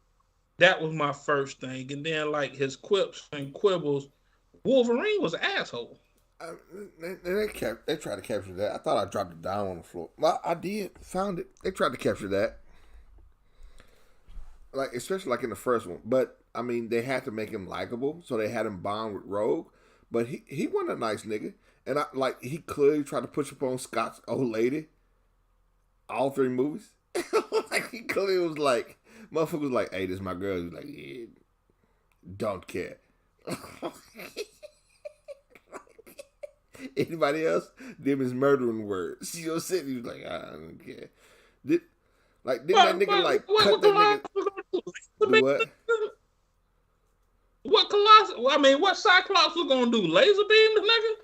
S2: That was my first thing. And then like his quips and quibbles, Wolverine was an asshole.
S1: They tried to capture that. I thought I dropped it down on the floor. Well, I did. Found it. They tried to capture that. Like, especially like in the first one. But, I mean, they had to make him likable. So they had him bond with Rogue. But he wasn't a nice nigga. And he clearly tried to push up on Scott's old lady. All 3 movies. Like, he clearly was like, motherfucker was like, hey, this is my girl. He was like, yeah, don't care. Anybody else? Them is murdering words. You know what I'm saying? He was like, I don't care. Didn't that nigga like cut that nigga? The what?
S2: What Colossus? I mean, what Cyclops was gonna do? Laser beam the nigga?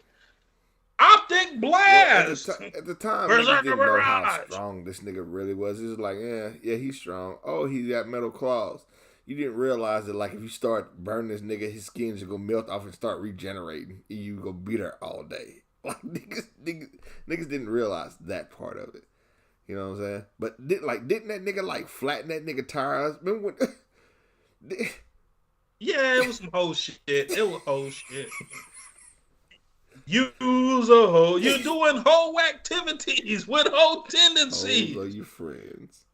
S2: Optic blast.
S1: Well, at the time, niggas didn't know how strong this nigga really was. It was like, yeah, he's strong. Oh, he got metal claws. You didn't realize that, like, if you start burning this nigga, his skin's just gonna melt off and start regenerating, and you go beat her all day. Like, niggas didn't realize that part of it. You know what I'm saying? But didn't that nigga like flatten that nigga tires? Remember when?
S2: Yeah, it was some whole shit. It was whole shit. Use a hoe. You're doing whole activities with whole tendencies.
S1: Hoes are your friends.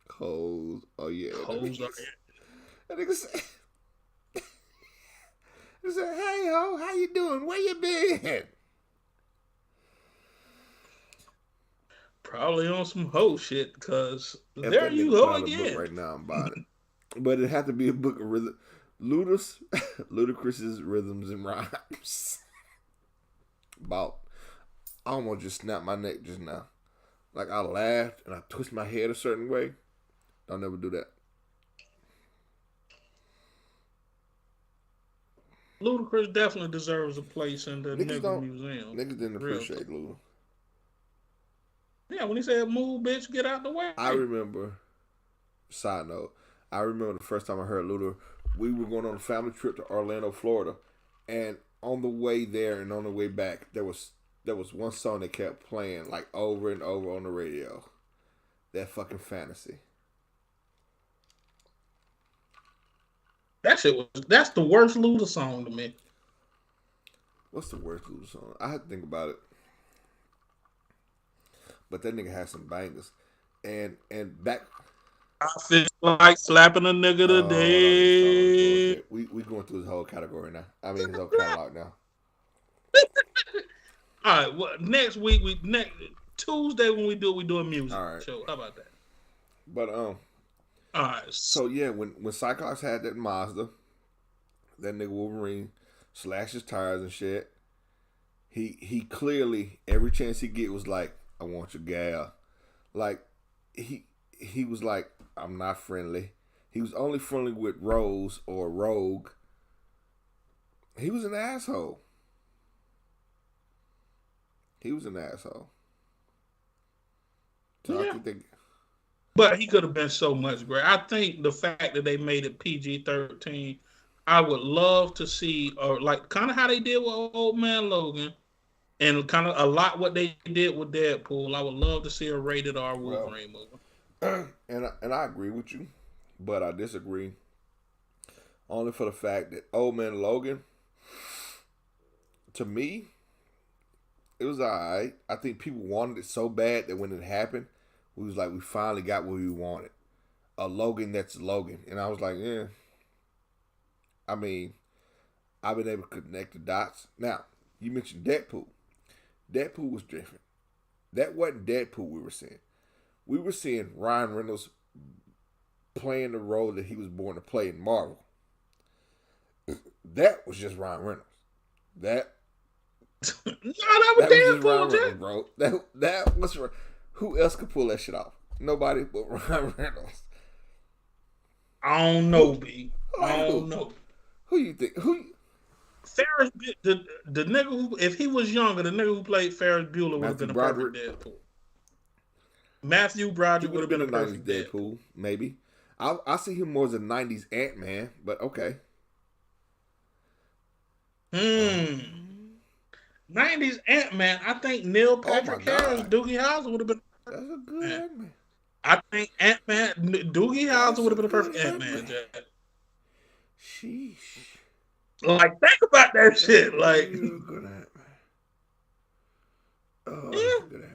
S1: Hoes, oh yeah.
S2: Hoes are.
S1: That nigga said, hey ho, how you doing? Where you been?
S2: Probably on some hoe shit, because there you go again.
S1: Right now, I'm buying it. But it had to be a book of Ludacris's rhythms and rhymes. I almost just snapped my neck just now. Like, I laughed and I twisted my head a certain way. I'll never do that.
S2: Ludacris definitely deserves a place in the nigga museum.
S1: Niggas didn't appreciate Luda.
S2: Yeah, when he said, move, bitch, get out the way.
S1: I remember, side note, the first time I heard Luda, we were going on a family trip to Orlando, Florida. And on the way there and on the way back, there was one song that kept playing, like, over and over on the radio. That fucking Fantasy.
S2: That's the worst Luda song to me.
S1: What's the worst Luda song? I had to think about it. But that nigga had some bangers. And back...
S2: I feel like slapping a nigga today.
S1: We going through his whole category now. I mean, his whole catalog now.
S2: All right, well, next Tuesday when we do a music show. How about that?
S1: But
S2: all right.
S1: So yeah, when Cyclops had that Mazda, that nigga Wolverine slashed his tires and shit. He clearly every chance he get was like, I want your gal. Like he was like, I'm not friendly. He was only friendly with Rose or Rogue. He was an asshole. So
S2: yeah. But he could have been so much greater. I think the fact that they made it PG-13, I would love to see, or like kind of how they did with Old Man Logan, and kind of a lot what they did with Deadpool. I would love to see a rated R
S1: Well,
S2: Wolverine movie.
S1: and I agree with you, but I disagree. Only for the fact that Old Man Logan, to me, it was alright. I think people wanted it so bad that when it happened, we was like, we finally got what we wanted. A Logan that's Logan. And I was like, yeah. I mean, I've been able to connect the dots. Now, you mentioned Deadpool. Deadpool was different. That wasn't Deadpool we were seeing. We were seeing Ryan Reynolds playing the role that he was born to play in Marvel. That was just Ryan Reynolds. That
S2: No, that was
S1: just
S2: Deadpool,
S1: Ryan Reynolds, bro. That was who else could pull that shit off? Nobody but Ryan Reynolds.
S2: I don't know, B. I don't know.
S1: Who you think?
S2: Ferris, the nigga who, if he was younger, the nigga who played Ferris Bueller would have been a
S1: Broderick.
S2: perfect Deadpool. Matthew Broderick would have been a perfect
S1: Deadpool. Maybe. I see him more as a 90s Ant-Man, but okay.
S2: 90s Ant-Man. I think Neil Patrick Harris, Doogie Howser would have been.
S1: That's a good Ant-Man.
S2: I think Ant-Man, Doogie Howser would have been a perfect Ant-Man, Jack.
S1: Sheesh.
S2: Like, think about that shit. Like,
S1: Good Ant-Man. Oh,
S2: yeah.
S1: good Ant-Man.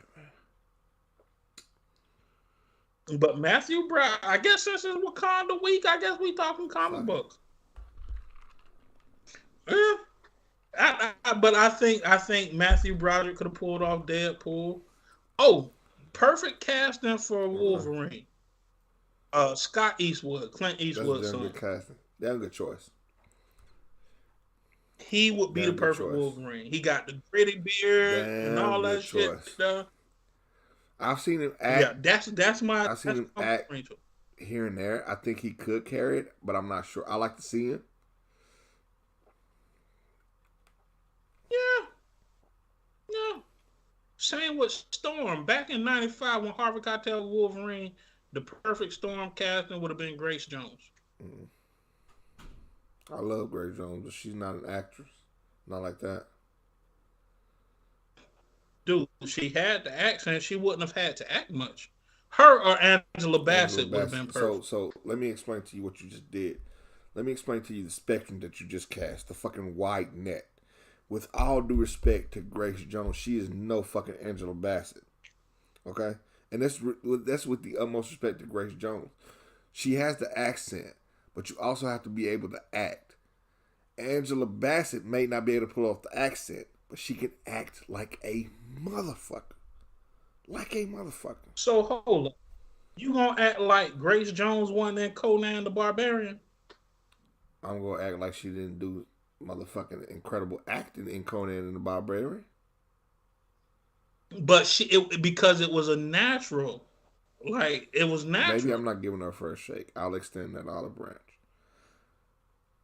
S2: But Matthew Broderick, I guess this is Wakanda week. I guess we talking comic books. Yeah. But I think Matthew Broderick could have pulled off Deadpool. Oh, perfect casting for Wolverine. Scott Eastwood, Clint Eastwood's son.
S1: Good casting. Damn good choice.
S2: He would be the perfect Wolverine. He got the gritty beard and all that shit.
S1: I've seen him act.
S2: Yeah, that's my.
S1: I've seen him act here and there. I think he could carry it, but I'm not sure. I like to see him.
S2: Yeah. Same with Storm. Back in '95, when Harvey Keitel was Wolverine, the perfect Storm casting would have been Grace Jones.
S1: I love Grace Jones, but she's not an actress. Not like that.
S2: Dude, she had the accent. She wouldn't have had to act much. Her or Angela Bassett would have been perfect.
S1: So let me explain to you what you just did. Let me explain to you the spectrum that you just cast. The fucking wide net. With all due respect to Grace Jones, she is no fucking Angela Bassett. Okay? And that's with the utmost respect to Grace Jones. She has the accent, but you also have to be able to act. Angela Bassett may not be able to pull off the accent, but she can act like a motherfucker. Like a motherfucker.
S2: So hold up. You gonna act like Grace Jones won in Conan the Barbarian?
S1: I'm gonna act like she didn't do motherfucking incredible acting in Conan and the Barbarian.
S2: But because it was a natural. Like, it was natural.
S1: Maybe I'm not giving her a first shake. I'll extend that olive branch.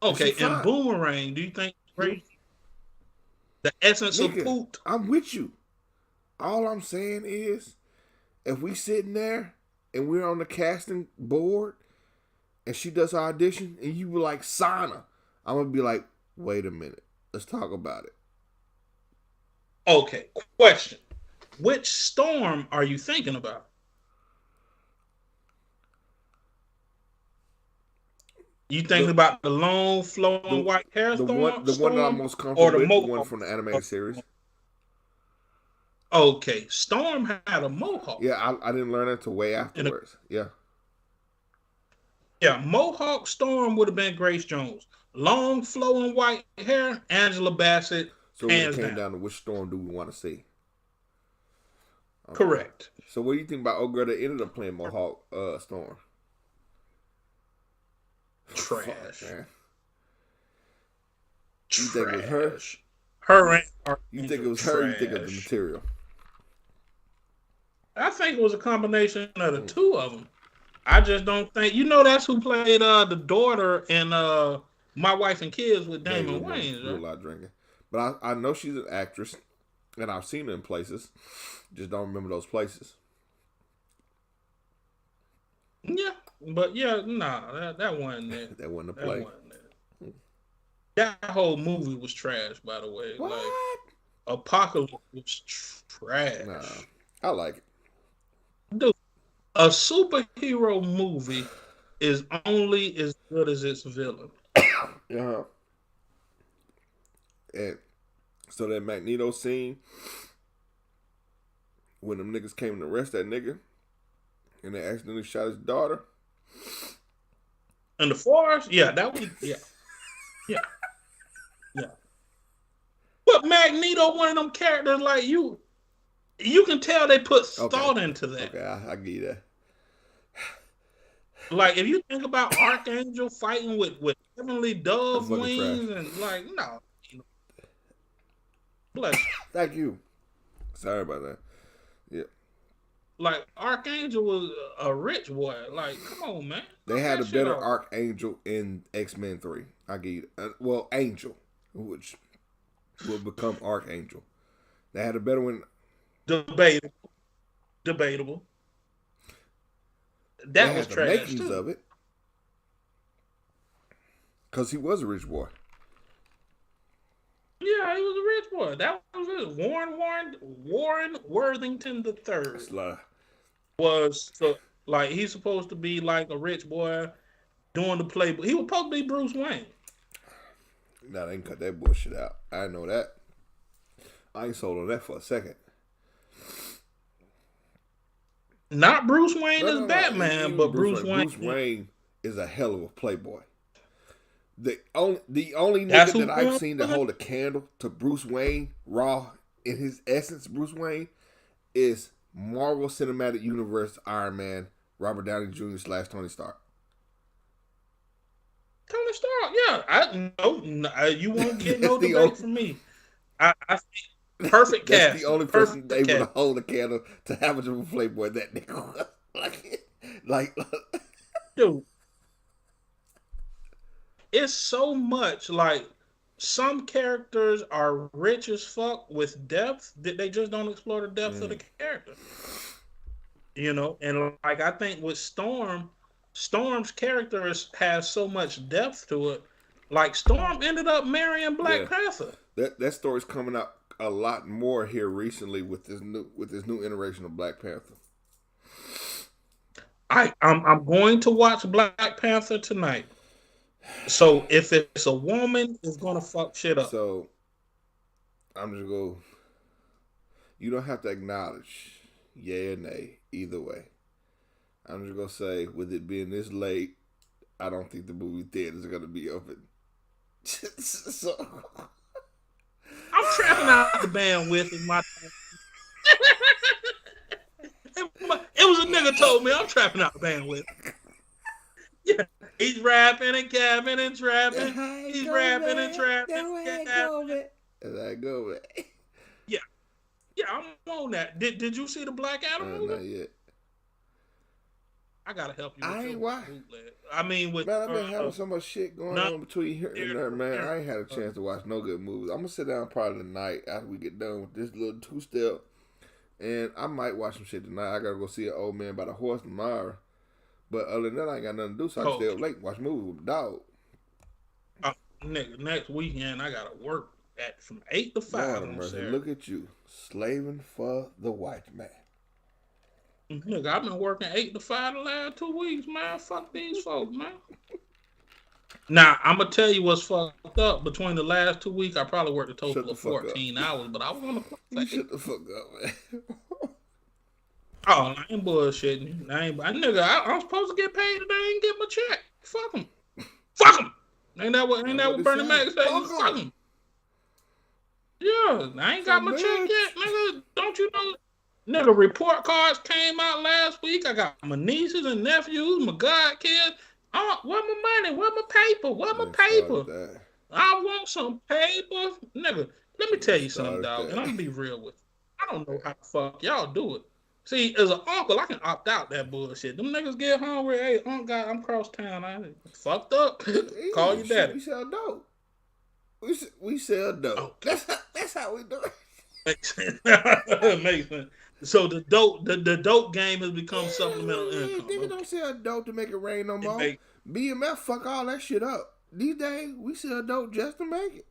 S2: Okay, and Boomerang, do you think Grace, the essence of poop?
S1: I'm with you. All I'm saying is, if we sitting there and we're on the casting board and she does her audition and you were like, Sana, I'm going to be like, wait a minute. Let's talk about it.
S2: Okay, question. Which Storm are you thinking about? You thinking about the long, flowing white hair
S1: the
S2: Storm?
S1: One that I'm most comfortable with, the one from the animated series.
S2: Okay, Storm had a mohawk.
S1: Yeah, I didn't learn that until way afterwards. Yeah,
S2: Mohawk Storm would have been Grace Jones. Long, flowing white hair, Angela Bassett.
S1: So when it came down to which Storm do we want to see? Okay.
S2: Correct.
S1: So what do you think about old girl that ended up playing Mohawk Storm?
S2: Trash.
S1: Fuck, man. You think it was her?
S2: You
S1: think it was her? Or you think it was the material?
S2: I think it was a combination of the two of them. I just don't think that's who played the daughter in My Wife and Kids with Damon Wayans.
S1: A lot drinking, but I know she's an actress, and I've seen her in places. Just don't remember those places.
S2: Yeah, but yeah, nah, that wasn't it.
S1: That wasn't a
S2: That
S1: play.
S2: wasn't it. That whole movie was trash, by the way.
S1: What?
S2: Like Apocalypse was
S1: Nah,
S2: trash.
S1: I like it.
S2: Dude, a superhero movie is only as good as its villain.
S1: Yeah. And so that Magneto scene when them niggas came to arrest that nigga and they accidentally shot his daughter.
S2: And the forest, yeah, that was yeah, yeah. But Magneto, one of them characters, like you can tell they put thought into that.
S1: Okay, I give you that.
S2: Like if you think about Archangel fighting with heavenly dove
S1: That's fucking trash.
S2: wings and like no, bless you.
S1: Thank you. Sorry about that. Yeah.
S2: Like Archangel was a rich boy. Like come on, man.
S1: They had a
S2: That shit
S1: better
S2: off.
S1: Archangel in X-Men 3. I give you well, Angel, which will become Archangel. They had a better one.
S2: Debatable.
S1: They
S2: That
S1: had
S2: was
S1: the
S2: trash
S1: makings
S2: too.
S1: of it. Because he was a rich boy.
S2: Yeah, he was a rich boy. That was it. Warren Worthington the third
S1: That's a lot.
S2: was so like he's supposed to be like a rich boy doing the play. He was supposed to be Bruce Wayne.
S1: Nah, they can cut that bullshit out. I know that. I ain't sold on that for a second.
S2: Not Bruce Wayne
S1: No,
S2: as
S1: no, no.
S2: Batman,
S1: Even
S2: but Bruce Wayne.
S1: Bruce Wayne is a hell of a playboy. The only
S2: That's
S1: nigga that I've
S2: who-
S1: seen to hold a candle to Bruce Wayne, raw in his essence, Bruce Wayne, is Marvel Cinematic Universe Iron Man, Robert Downey Jr. / Tony Stark.
S2: Tony Stark, yeah. You won't get no
S1: That's the
S2: debate
S1: only-
S2: from me. I think perfect
S1: That's
S2: cast.
S1: the only person
S2: Perfect
S1: able to
S2: cast.
S1: hold a candle to how much of a playboy that nigga was. like,
S2: Dude, it's so much like some characters are rich as fuck with depth that they just don't explore the depth of the character. You know, and like I think with Storm's character has so much depth to it. Like Storm ended up marrying Black Panther.
S1: that story's coming out a lot more here recently with this new iteration of Black Panther.
S2: I'm going to watch Black Panther tonight. So if it's a woman, it's gonna fuck shit up.
S1: So I'm just go. You don't have to acknowledge yay or nay either way. I'm just gonna say, with it being this late, I don't think the movie theaters are gonna be open. So
S2: I'm trapping out the bandwidth in my. It was a nigga told me I'm trapping out the bandwidth. Yeah, he's rapping and capping and trapping. He's rapping and trapping.
S1: As I go, man.
S2: Yeah, I'm on that. Did you see the Black Adam movie?
S1: Not yet.
S2: I gotta help you.
S1: I ain't watch.
S2: I mean, with
S1: Man, I've been having so much shit going on between here and there, man. I ain't had a chance to watch no good movies. I'm gonna sit down probably tonight after we get done with this little 2-step, and I might watch some shit tonight. I gotta go see an old man by the horse tomorrow. But other than that, I ain't got nothing to do, so I can stay up late and watch movies with the dog.
S2: Nigga, next weekend I gotta work from 8 to 5.
S1: Lord mercy, look at you, slaving for the white man.
S2: Nigga, I've been working 8 to 5 the last 2 weeks, man. Fuck these folks, man. Now, I'm going to tell you what's fucked up. Between the last 2 weeks, I probably worked a total of 14 hours, but I was on the clock.
S1: You shut the fuck up, man.
S2: Oh, I ain't bullshitting. Nigga, I'm supposed to get paid today. I ain't get my check. Fuck them. Fuck them. Ain't that what Bernie Mac said? Fuck them. Yeah, I ain't got my check yet, nigga. Don't you know? Nigga, report cards came out last week. I got my nieces and nephews, my godkids. Oh, where my money? Where my paper? Where my paper? I want some paper. Nigga, let me tell you something, dog. And I'm going to be real with you. I don't know how the fuck y'all do it. See, as an uncle, I can opt out that bullshit. Them niggas get hungry. Hey, I'm cross town. I fucked up. Call your daddy.
S1: We sell dope. We sell dope.
S2: Okay.
S1: That's how we do it.
S2: Makes sense. Makes sense. So the dope game has become supplemental
S1: Yeah,
S2: income.
S1: nigga
S2: Okay.
S1: don't sell dope to make it rain no
S2: It
S1: more.
S2: make
S1: BMF fuck all that shit up. These days we sell dope just to make it.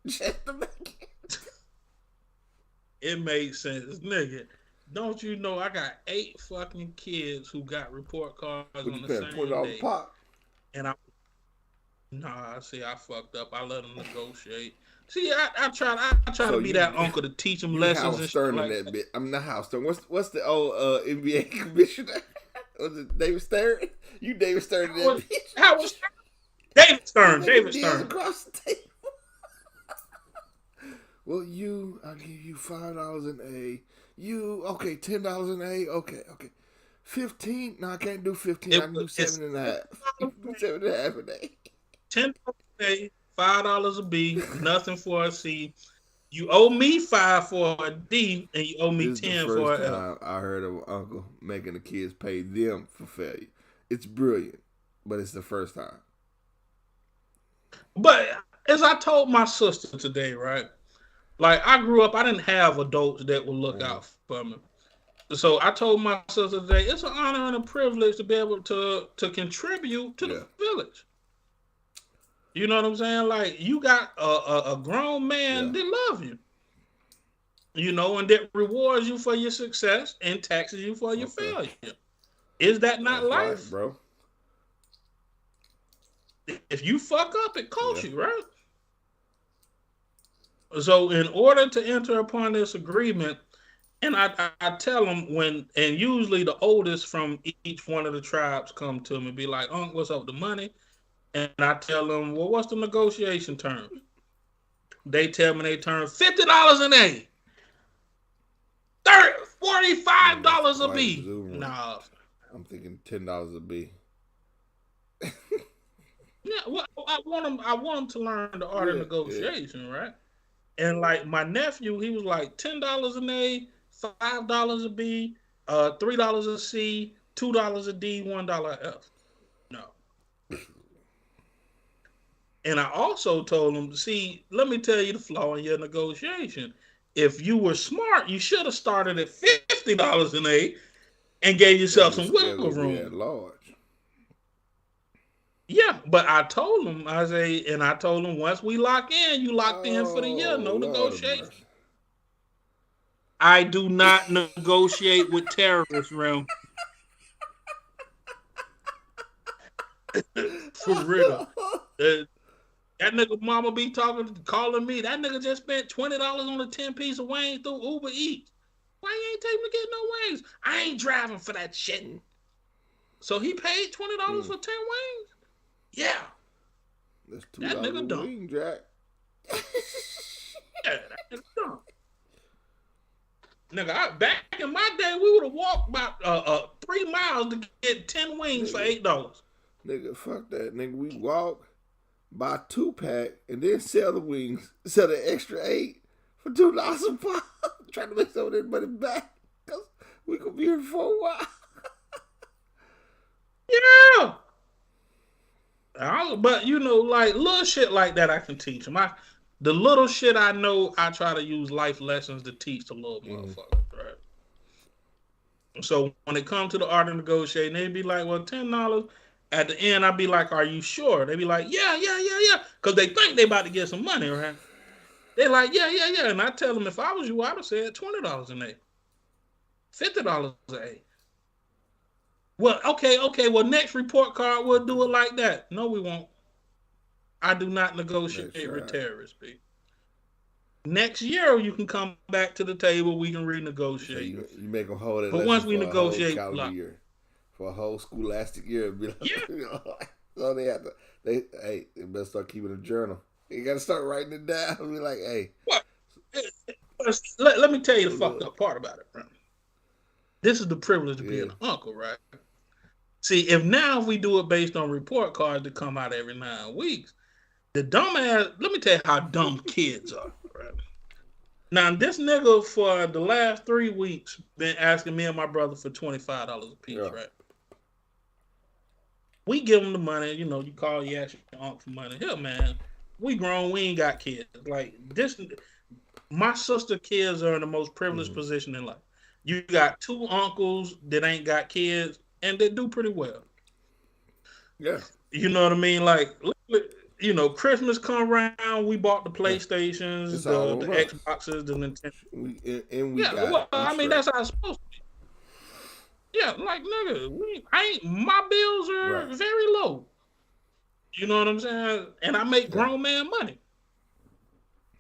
S1: Just to make it.
S2: it makes sense, nigga. Don't you know I got 8 fucking kids who got report cards
S1: What
S2: on
S1: you
S2: the
S1: paying
S2: same
S1: $20 a
S2: day,
S1: pop?
S2: and I see I fucked up. I let them negotiate. See, I try to
S1: So
S2: be that uncle to teach them
S1: you
S2: lessons
S1: Howard
S2: and shit
S1: Stern in
S2: like
S1: that
S2: that.
S1: bit. I'm not Howard Stern. What's the old NBA commissioner? Was it David Stern? You David Stern in that bitch.
S2: How was David Stern?
S1: Nigga
S2: David
S1: deals
S2: Stern.
S1: across the table. Well, I'll give you $5 an A. Okay, $10 an A. Okay. 15? No, I can't do 15. I can do
S2: It's
S1: 7.5. You can do 7.5 an A.
S2: $10 a day, $5 a B, nothing for a C. You owe me 5 for a D, and you owe me
S1: This is the
S2: 10 for
S1: first
S2: a F.
S1: time I heard of an uncle making the kids pay them for failure. It's brilliant, but it's the first time.
S2: But as I told my sister today, right? Like I grew up, I didn't have adults that would look out for me. So I told my sister today, it's an honor and a privilege to be able to contribute to the village. You know what I'm saying? Like you got a grown man that love you. You know, and that rewards you for your success and taxes you for your failure. Is that not
S1: That's
S2: life?
S1: life, bro.
S2: If you fuck up, it costs you, right? So in order to enter upon this agreement, and I tell them when, and usually the oldest from each one of the tribes come to me, be like, "Unc, what's up with the money?" And I tell them, "Well, what's the negotiation terms?" They tell me they turn $50 an A, $45 a B. Nah,
S1: I'm thinking $10 a B.
S2: Yeah, well, I want them to learn the art of negotiation, right? And like my nephew, he was like $10 an A, $5 a B, $3 a C, $2 a D, $1 a F. No. And I also told him, see, let me tell you the flaw in your negotiation. If you were smart, you should have started at $50 an A and gave yourself some wiggle room.
S1: Large.
S2: Yeah, but I told him, I told him once we lock in, you locked in for the year, no negotiation. I do not negotiate with terrorists, realm. For real. That nigga mama be calling me. That nigga just spent $20 on a 10-piece of wings through Uber Eats. Why you ain't take me to get no wings? I ain't driving for that shit. So he paid $20 for 10 wings? Yeah.
S1: That's $2
S2: that nigga dumb.
S1: Wing, Jack.
S2: Yeah, that nigga dumb. Nigga, back in my day, we would have walked about 3 miles to get 10 wings for $8.
S1: Nigga, fuck that. Nigga, we walk, buy 2-pack, and then sell the wings, sell the extra 8 for $2 a pop. Trying to make some of that money back, because we gonna be here for a while.
S2: Yeah. But, you know, like, little shit like that I can teach them. The little shit I know, I try to use life lessons to teach the little motherfuckers, right? So when it comes to the art of negotiating, they'd be like, well, $10. At the end, I'd be like, are you sure? They'd be like, yeah. Because they think they about to get some money, right? They're like, yeah. And I tell them, if I was you, I'd have said $20 an A. $50 an A. Well, okay. Well, next report card, we'll do it like that. No, we won't. I do not negotiate with terrorists, B. Next year, you can come back to the table. We can renegotiate.
S1: So you make them hold it.
S2: But once we negotiate,
S1: year, for a whole scholastic year, be like, so they have to. They better start keeping a journal. You got to start writing it down. Be like, hey,
S2: what? Let me tell you the fucked up part about it, bro. This is the privilege of being an uncle, right? See, if we do it based on report cards that come out every 9 weeks, the dumbass, let me tell you how dumb kids are, right? Now, this nigga for the last 3 weeks been asking me and my brother for $25 a piece, right? We give him the money, you know, you call, you ask your uncle for money. Hell, man, we grown, we ain't got kids. Like, this, my sister kids are in the most privileged position in life. You got 2 uncles that ain't got kids, and they do pretty well.
S1: Yeah.
S2: You know what I mean? Like, Christmas come around, we bought the
S1: Yeah.
S2: PlayStations,
S1: It's all
S2: the
S1: on us.
S2: Xboxes, the Nintendo.
S1: We
S2: Yeah,
S1: got
S2: well,
S1: we
S2: I mean
S1: straight.
S2: that's how it's supposed to be. Yeah, like nigga, my bills
S1: Right.
S2: are very low. You know what I'm saying? And I make
S1: Yeah.
S2: grown man money.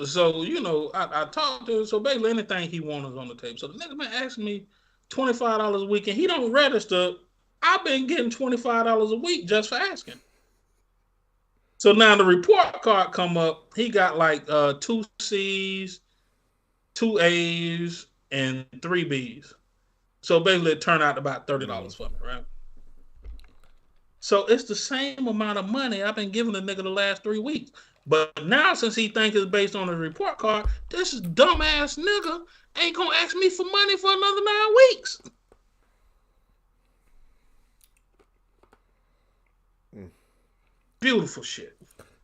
S2: So, I talked to him. So basically anything he wants is on the table. So the nigga been asking me $25 a week and he don't register. I've been getting $25 a week just for asking. So now the report card come up. He got like 2 C's, 2 A's, and 3 B's. So basically it turned out about $30 for me, right? So it's the same amount of money I've been giving the nigga the last 3 weeks. But now since he thinks it's based on the report card, this dumbass nigga ain't gonna ask me for money for another 9 weeks. Beautiful shit.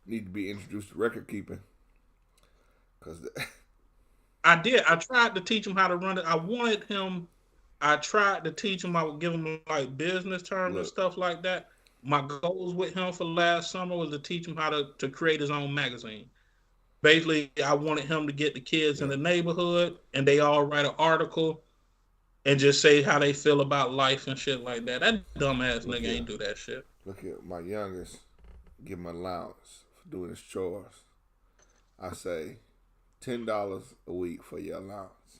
S1: Need to be introduced to record keeping. Cause
S2: I did. I tried to teach him how to run it. I tried to teach him. I would give him like business terms and stuff like that. My goals with him for last summer was to teach him how to create his own magazine. Basically, I wanted him to get the kids in the neighborhood and they all write an article and just say how they feel about life and shit like that. That dumbass nigga ain't do that shit.
S1: Look at my youngest, give him allowance for doing his chores. I say $10 a week for your allowance.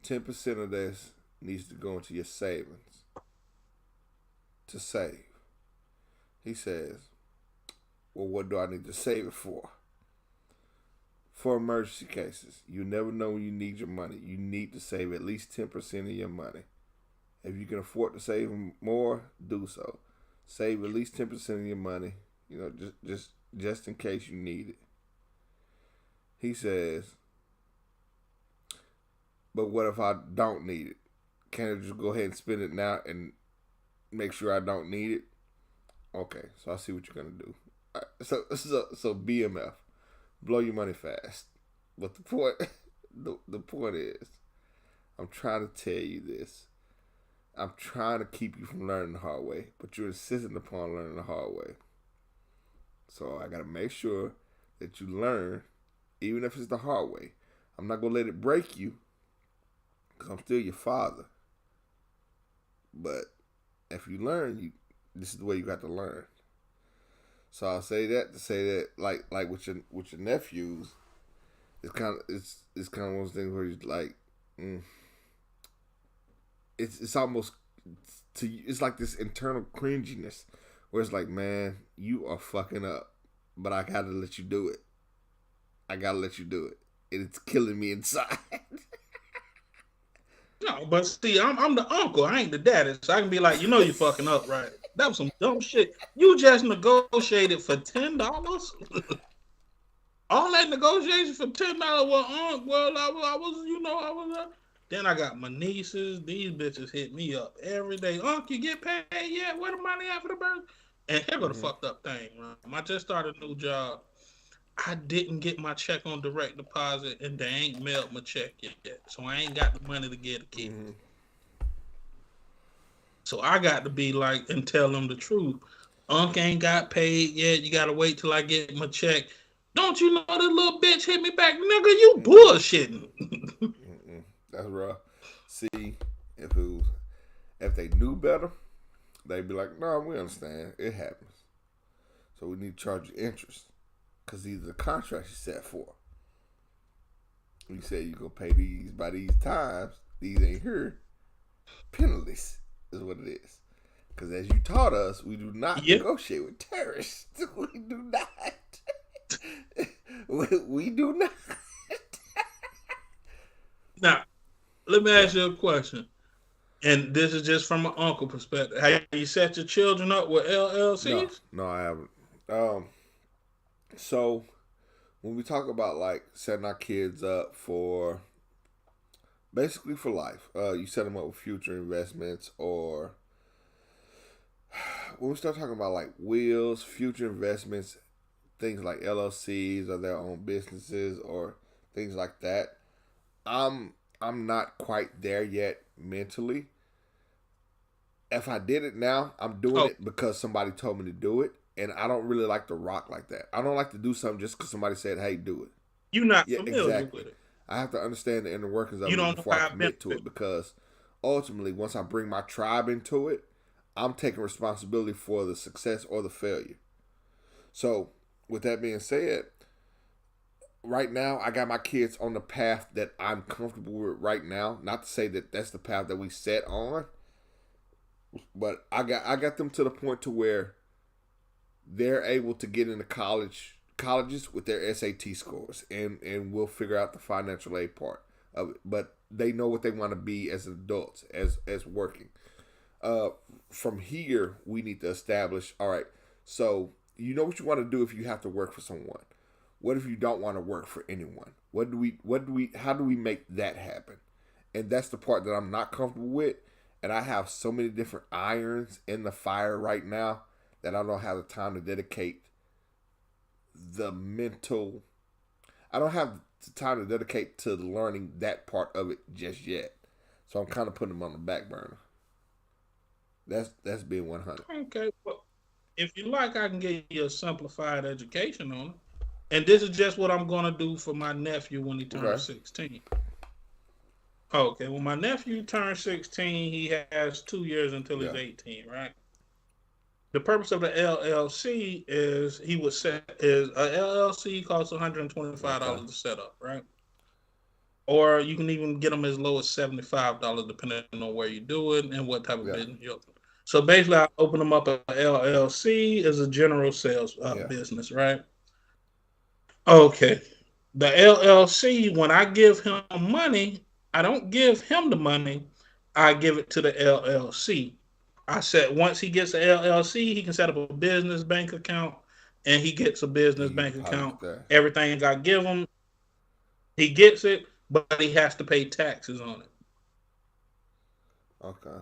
S1: 10% of this needs to go into your savings to save. He says, well, what do I need to save it for? For emergency cases. You never know when you need your money. You need to save at least 10% of your money. If you can afford to save more, do so. Save at least 10% of your money, just in case you need it. He says, but what if I don't need it? Can I just go ahead and spend it now and make sure I don't need it? Okay, so I see what you're gonna do. Right, so BMF, blow your money fast. But the point, the point is, I'm trying to tell you this. I'm trying to keep you from learning the hard way, but you're insisting upon learning the hard way. So I gotta make sure that you learn, even if it's the hard way. I'm not gonna let it break you, because I'm still your father. But if you learn, this is the way you got to learn. So I'll say that to say that, like with your nephews, it's kind of one of those things where you're like, it's almost it's like this internal cringiness where it's like, man, you are fucking up, but I gotta let you do it. And it's killing me inside.
S2: No, but see, I'm the uncle. I ain't the daddy, so I can be like, you fucking up, right? That was some dumb shit. You just negotiated for $10. All that negotiation for $10. Well, I was. Then I got my nieces. These bitches hit me up every day. Unc, you get paid? Yeah. Where the money at for the birth? And here go the fucked up thing, right? I just started a new job. I didn't get my check on direct deposit, and they ain't mailed my check yet. So I ain't got the money to get a kid. So I got to be like and tell them the truth. Unc ain't got paid yet. You got to wait till I get my check. Don't you know this little bitch hit me back? Nigga, you bullshitting.
S1: That's rough. See, if they knew better, they'd be like, no, we understand. It happens. So we need to charge you interest. Because these are the contracts you set for. You say you're going to pay these by these times. These ain't here. Penalties is what it is. Because as you taught us, we do not negotiate with terrorists. We do not. we do not.
S2: Now, let me ask you a question. And this is just from an uncle perspective. Have you set your children up with LLCs?
S1: No, I haven't. So when we talk about like setting our kids up for basically for life, you set them up with future investments, or when we start talking about like wills, future investments, things like LLCs or their own businesses or things like that. I'm not quite there yet mentally. If I did it now, I'm doing
S2: Oh,
S1: it because somebody told me to do it, and I don't really like to rock like that. I don't like to do something just because somebody said, "Hey, do it."
S2: you're not
S1: Yeah,
S2: familiar
S1: exactly.
S2: with it.
S1: I have to understand the inner workings
S2: You
S1: of it
S2: don't know
S1: before I
S2: how it
S1: commit to
S2: benefits.
S1: it because ultimately, once I bring my tribe into it, I'm taking responsibility for the success or the failure. So, with that being said, right now I got my kids on the path that I'm comfortable with right now. Not to say that that's the path that we set on, but I got them to the point to where they're able to get into colleges with their SAT scores, and we'll figure out the financial aid part of it. But they know what they want to be as adults, as working. Uh, from here, we need to establish. All right, so you know what you want to do if you have to work for someone. What if you don't want to work for anyone? How do we make that happen? And that's the part that I'm not comfortable with. And I have so many different irons in the fire right now that I don't have the time to dedicate the mental. I don't have the time to dedicate to learning that part of it just yet. So I'm kind of putting them on the back burner. That's being 100.
S2: Okay, well, if you like, I can give you a simplified education on it. And this is just what I'm going to do for my nephew when he turns
S1: Okay.
S2: 16. Okay, when my nephew turns 16, he has 2 years until he's
S1: Yeah.
S2: 18, right? The purpose of the LLC is he would set is a LLC costs
S1: Okay.
S2: $125 to set up, right? Or you can even get them as low as $75 depending on where you do it and what type of
S1: Yeah.
S2: business you open. So basically, I open them up a LLC as a general sales
S1: Yeah.
S2: business, right? Okay. The LLC, when I give him money, I don't give him the money. I give it to the LLC. I said once he gets the LLC, he can set up a business bank account, and he gets a
S1: And
S2: business
S1: you
S2: bank
S1: deposit
S2: account.
S1: there.
S2: Everything I give him, he gets it, but he has to pay taxes on it.
S1: Okay.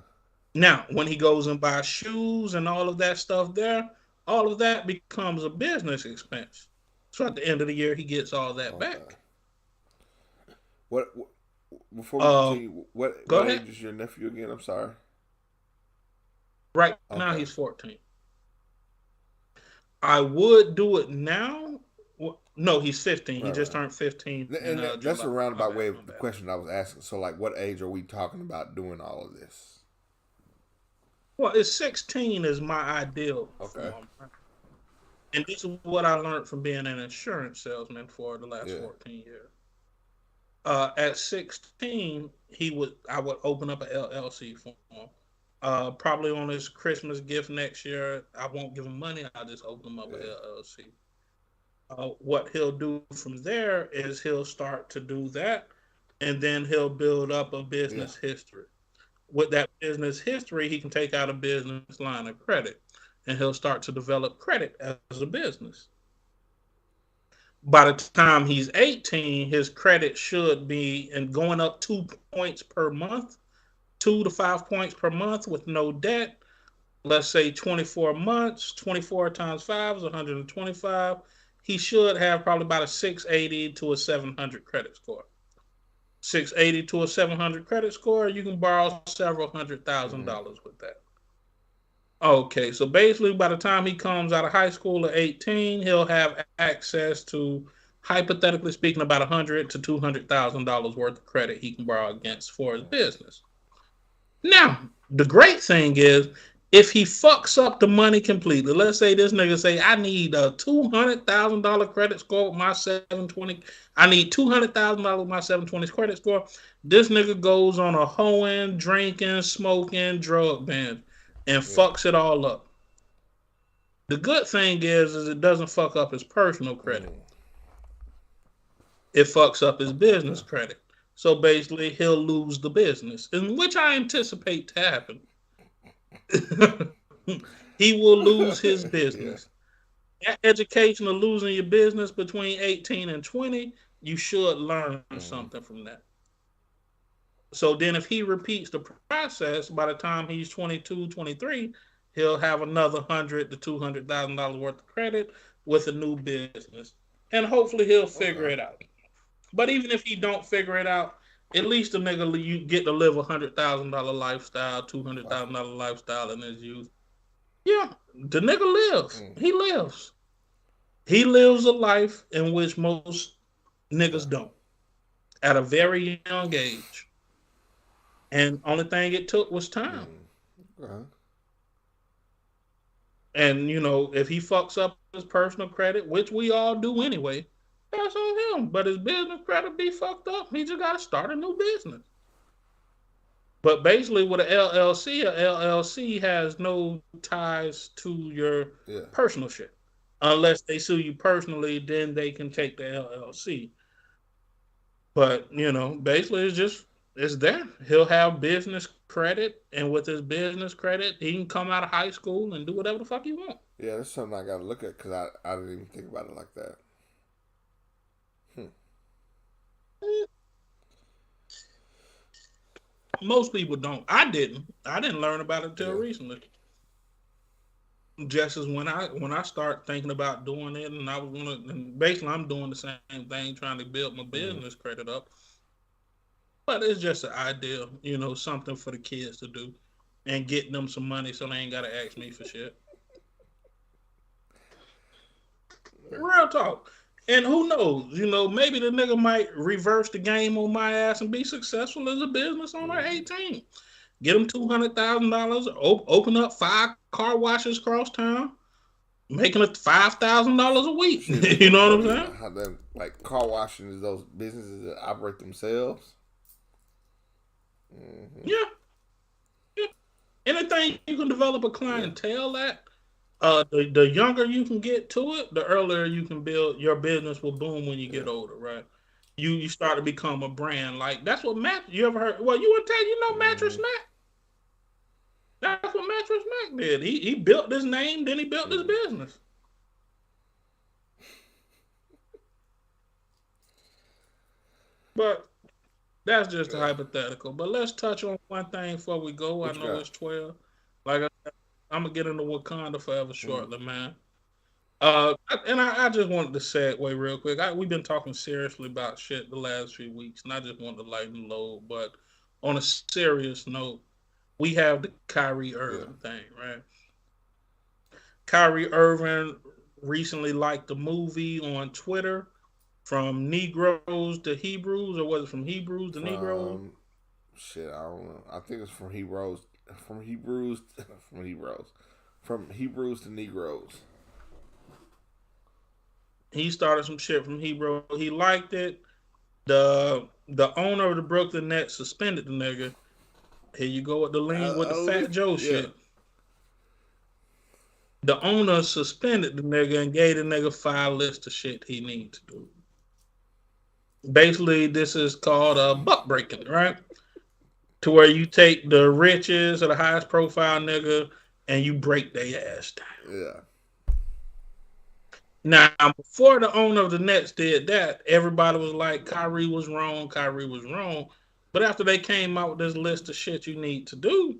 S2: Now, when he goes and buys shoes and all of that stuff there, all of that becomes a business expense. So at the end of the year, he gets all that
S1: Okay.
S2: back.
S1: What before we
S2: Um,
S1: continue, what
S2: Go
S1: what
S2: ahead.
S1: age is your nephew again? I'm sorry.
S2: Right now,
S1: Okay.
S2: he's 14. I would do it now. No, he's 15. He
S1: Right,
S2: just
S1: right.
S2: turned 15 in
S1: And that's
S2: July.
S1: a
S2: My
S1: roundabout
S2: bad.
S1: way
S2: My
S1: of the
S2: bad.
S1: question I was asking. So, like, what age are we talking about doing all of this?
S2: Well, it's 16 is my ideal
S1: Okay.
S2: form. And this is what I learned from being an insurance salesman for the last
S1: Yeah.
S2: 14 years. At 16, I would open up an LLC for him. Probably on his Christmas gift next year. I won't give him money. I'll just open him up an
S1: Yeah.
S2: LLC. What he'll do from there is he'll start to do that, and then he'll build up a
S1: Yeah.
S2: business history. With that business history, he can take out a business line of credit, and he'll start to develop credit as a business. By the time he's 18, his credit should be and going up 2 points per month, 2 to 5 points per month with no debt. Let's say 24 months, 24 times 5 is 125. He should have probably about a 680 to a 700 credit score. 680 to a 700 credit score, you can borrow several hundred thousand
S1: Mm-hmm.
S2: dollars with that. Okay, so basically, by the time he comes out of high school at 18, he'll have access to, hypothetically speaking, about $100 to $200,000 worth of credit he can borrow against for his business. Now, the great thing is, if he fucks up the money completely, let's say this nigga say, I need a $200,000 credit score with my 720. I need $200,000 with my 720 credit score. This nigga goes on a hoeing, drinking, smoking, drug binge and
S1: Yeah.
S2: fucks it all up. The good thing is it doesn't fuck up his personal credit.
S1: Mm.
S2: It fucks up his business
S1: Okay.
S2: credit. So basically, he'll lose the business, in which I anticipate to happen. He will lose his
S1: Yeah.
S2: business. That education of losing your business between 18 and 20, you should learn
S1: Mm-hmm.
S2: something from that. So then if he repeats the process, by the time he's 22, 23, he'll have another 100 to $200,000 worth of credit with a new business. And hopefully he'll figure
S1: Okay.
S2: it out. But even if he don't figure it out, at least the nigga you get to live $100,000 lifestyle, $200,000 lifestyle in his youth. Yeah, the nigga lives. He lives. He lives a life in which most niggas don't at a very young age. And only thing it took was time. And if he fucks up his personal credit, which we all do anyway, that's on him. But his business credit be fucked up. He just gotta start a new business. But basically, with an LLC, a LLC has no ties to your personal shit. Unless they sue you personally, then they can take the LLC. But basically, it's there. He'll have business credit, and with his business credit, he can come out of high school and do whatever the fuck he wants.
S1: Yeah, that's something I got to look at because I didn't even think about it like that.
S2: Most people don't. I didn't learn about it until recently. Just as when I start thinking about doing it, and I was and basically I'm doing the same thing, trying to build my business credit up. But it's just an idea, something for the kids to do, and getting them some money so they ain't gotta ask me for shit. Real talk. And who knows? Maybe the nigga might reverse the game on my ass and be successful as a business owner at 18. Get him $200,000, open up 5 car washes across town, making it $5,000 a week.
S1: Shit,
S2: you know what I'm saying?
S1: How them, like car washing is those businesses that operate themselves.
S2: Yeah. Anything you can develop a clientele at, the younger you can get to it, the earlier you can build your business will boom when you get older, right? You start to become a brand. Like that's what you ever heard? Well, you would tell Mattress Mac. That's what Mattress Mac did. He built his name, then he built his business. But that's just a hypothetical. But let's touch on one thing before we go. I know it's 12. Like I'm gonna get into Wakanda Forever shortly, man. And I just wanted to segue real quick. We've been talking seriously about shit the last few weeks, and I just wanted to lighten the load. But on a serious note, we have the Kyrie Irving thing, right? Kyrie Irving recently liked the movie on Twitter from Negroes to Hebrews, or was it from Hebrews to Negroes?
S1: Shit, I don't know. I think it's from Hebrews to Negroes.
S2: He started some shit from Hebrew. He liked it. The owner of the Brooklyn Nets suspended the nigga. Here you go with the lean with the Fat Joe shit. The owner suspended the nigga and gave the nigga 5 lists of shit he needs to do. Basically, this is called buck breaking, right? To where you take the richest or the highest profile nigga and you break their ass down.
S1: Yeah.
S2: Now, before the owner of the Nets did that, everybody was like, Kyrie was wrong. But after they came out with this list of shit you need to do,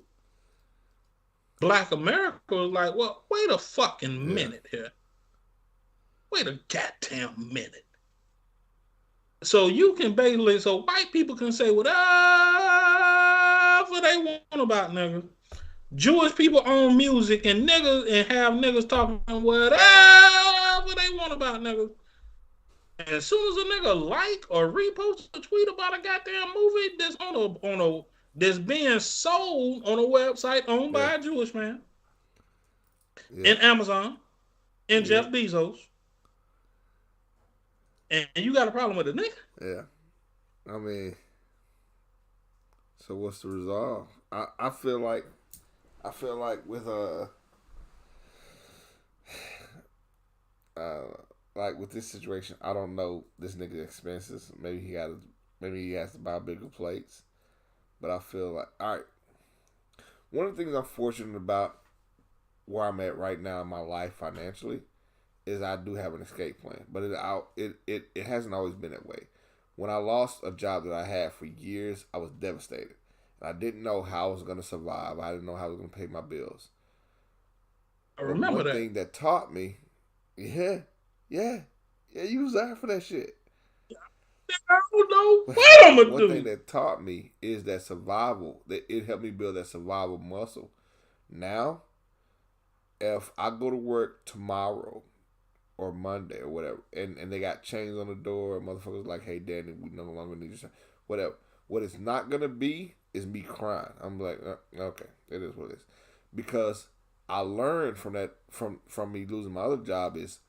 S2: Black America was like, well, wait a fucking minute here. Wait a goddamn minute. So you can basically, so white people can say whatever they want about niggas. Jewish people own music and niggas and have niggas talking whatever they want about niggas. And as soon as a nigga like or repost a tweet about a goddamn movie that's that's being sold on a website owned by a Jewish man, and Amazon, and Jeff Bezos, and you got a problem with it, nigga?
S1: Yeah. I mean, so what's the resolve? I feel like with like with this situation, I don't know this nigga's expenses. Maybe he has to buy bigger plates. But I feel like, all right, one of the things I'm fortunate about where I'm at right now in my life financially is I do have an escape plan. But it hasn't always been that way. When I lost a job that I had for years, I was devastated. And I didn't know how I was going to survive. I didn't know how I was going to pay my bills.
S2: I remember that.
S1: One thing that taught me, you was there for that shit.
S2: I don't know what I'm gonna
S1: One thing
S2: do.
S1: that taught me is that survival. That it helped me build that survival muscle. Now, if I go to work tomorrow or Monday or whatever, and they got chains on the door, and motherfuckers like, hey, Danny, we no longer need you. Whatever. What it's not gonna be is me crying. I'm like, okay, it is what it is, because I learned from that from me losing my other job is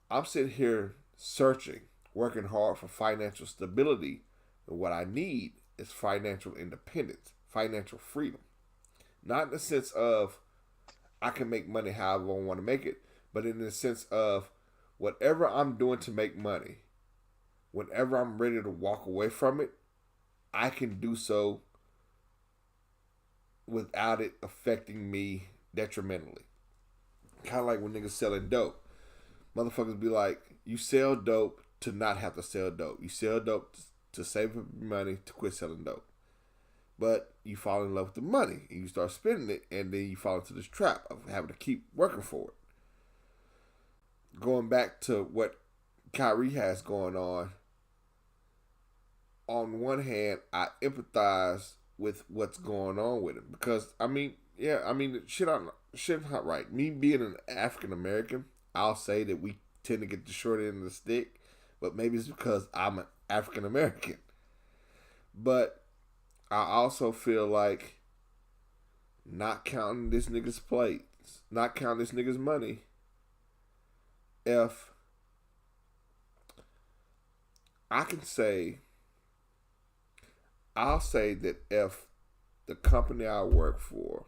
S1: I'm sitting here searching, working hard for financial stability, and what I need is financial independence, financial freedom. Not in the sense of I can make money however I want to make it, but in the sense of whatever I'm doing to make money, whenever I'm ready to walk away from it, I can do so without it affecting me detrimentally. Kind of like when niggas selling dope. Motherfuckers be like, you sell dope to not have to sell dope. You sell dope to save money to quit selling dope. But you fall in love with the money and you start spending it, and then you fall into this trap of having to keep working for it. Going back to what Kyrie has going on one hand, I empathize with what's going on with him because shit's not right. Me being an African American, I'll say that we tend to get the short end of the stick, but maybe it's because I'm an African American. But I also feel like not counting this nigga's plates, not counting this nigga's money. If I can say, I'll say that if the company I work for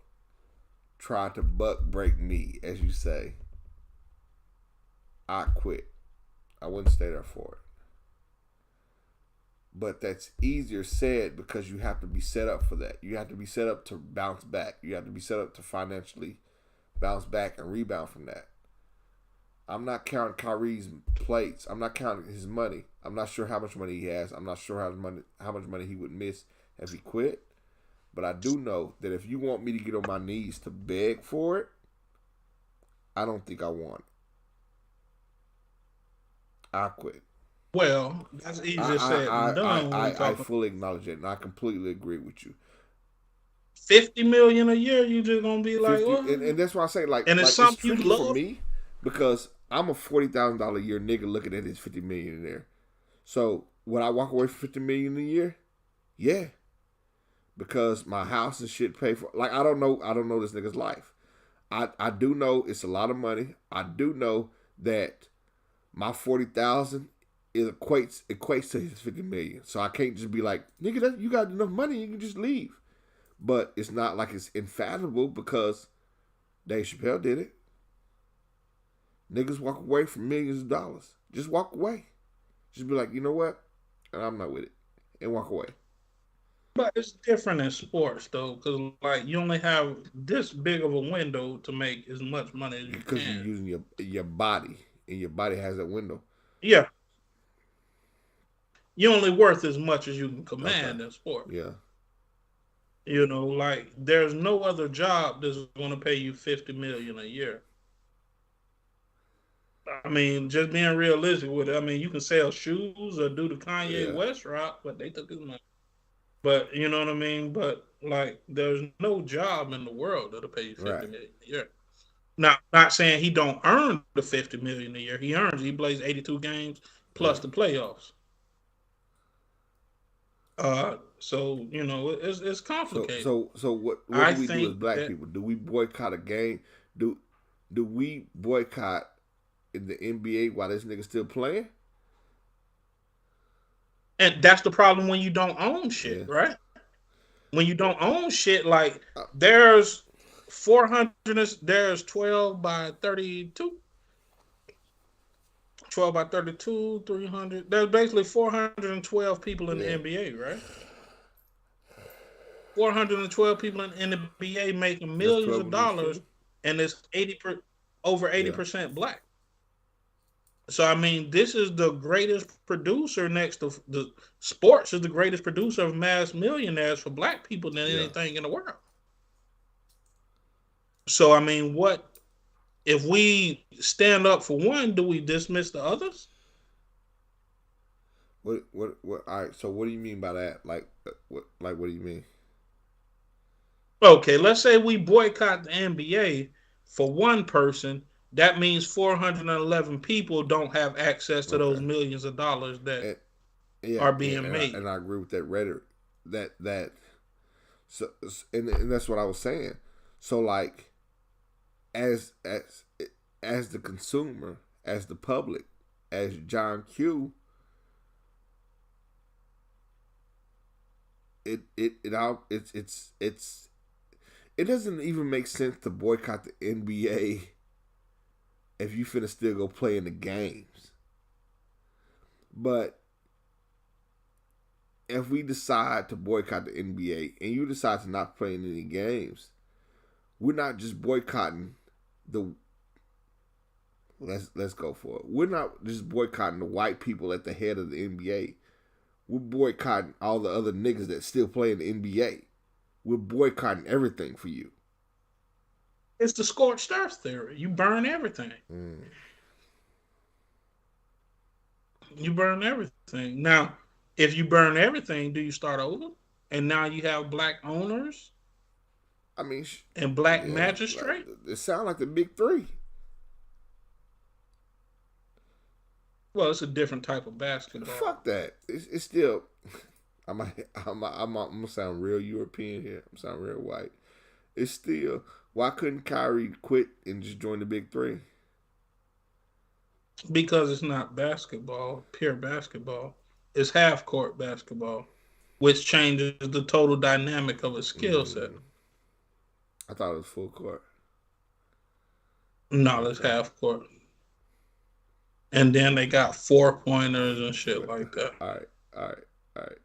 S1: tried to buck break me, as you say, I quit. I wouldn't stay there for it. But that's easier said because you have to be set up for that. You have to be set up to bounce back. You have to be set up to financially bounce back and rebound from that. I'm not counting Kyrie's plates. I'm not counting his money. I'm not sure how much money he has. I'm not sure how much money he would miss if he quit. But I do know that if you want me to get on my knees to beg for it, I don't think I want it. I quit.
S2: Well, that's easier said than done when we
S1: I
S2: talk
S1: fully acknowledge it, and I completely agree with you.
S2: 50 million a year. You just gonna be like,
S1: 50,
S2: what?
S1: and that's why I say
S2: And it's
S1: it's
S2: something you
S1: tricky for
S2: love.
S1: me because I'm a $40,000 a year nigga looking at his 50 million in there. So would I walk away from 50 million a year? Yeah, because my house and shit paid for. Like I don't know this nigga's life. I do know it's a lot of money. I do know that my 40,000 equates to his 50 million. So I can't just be like, nigga, you got enough money, you can just leave. But it's not like it's infathomable because Dave Chappelle did it. Niggas walk away from millions of dollars. Just walk away. Just be like, you know what? I'm not with it. And walk away.
S2: But it's different in sports though, because like you only have this big of a window to make as much money as you
S1: Because you're
S2: can.
S1: using your body. And your body has that window.
S2: Yeah, you're only worth as much as you can
S1: Okay.
S2: command in sport.
S1: Yeah.
S2: You know, like there's no other job that's going to pay you 50 million a year. I mean, just being realistic with it. I mean, you can sell shoes or do the Kanye
S1: Yeah.
S2: West route, but they took his money. But you know what I mean. But like, there's no job in the world that'll pay you 50
S1: Right.
S2: million a year. Now, not saying he don't earn the 50 million a year. He earns. He plays 82 games plus
S1: Yeah.
S2: the playoffs. So you know, it's complicated.
S1: So what
S2: I
S1: do we do as
S2: think
S1: black
S2: that,
S1: people? Do we boycott a game? Do we boycott in the NBA while this nigga still playing?
S2: and that's the problem when you don't own shit,
S1: Yeah.
S2: right? When you don't own shit, like
S1: Uh,
S2: there's 400, there's 12 by 32, 12 by 32, 300. There's basically 412 people in the
S1: yeah.
S2: NBA, right? 412 people in the NBA making
S1: Just
S2: millions
S1: 12
S2: of
S1: of them is
S2: dollars,
S1: true.
S2: and it's over
S1: Yeah.
S2: 80% black. So I mean, this is the greatest producer next to the sports is the greatest producer of mass millionaires for black people than
S1: Yeah.
S2: anything in the world. So I mean, what if we stand up for one? Do we dismiss the others?
S1: What? All right. So what do you mean by that? What do you mean?
S2: Okay, let's say we boycott the NBA for one person. That means 411 people don't have access to those
S1: Okay.
S2: millions of dollars that
S1: And, yeah,
S2: are
S1: yeah,
S2: being
S1: and
S2: made.
S1: I agree with that rhetoric. That so and that's what I was saying. So like, as as as the consumer, as the public, as John Q, it doesn't even make sense to boycott the NBA if you finna still go play in the games. But if we decide to boycott the NBA and you decide to not play in any games, we're not just boycotting the let's go for it. We're not just boycotting the white people at the head of the NBA. We're boycotting all the other niggas that still play in the NBA. We're boycotting everything for you.
S2: It's the scorched earth theory. You burn everything. You burn everything. Now, if you burn everything, do you start over? And now you have black owners
S1: I mean,
S2: and black
S1: yeah,
S2: magistrate?
S1: it sounds like the big three.
S2: Well, it's a different type of basketball.
S1: Fuck that. It's still. I'm gonna sound real European here. I'm sound real white. It's still. Why couldn't Kyrie quit and just join the big three?
S2: Because it's not basketball, pure basketball. It's half court basketball, which changes the total dynamic of a skill set.
S1: I thought it was full court.
S2: No, it's half court. And then they got 4-pointers and shit like that.
S1: All right.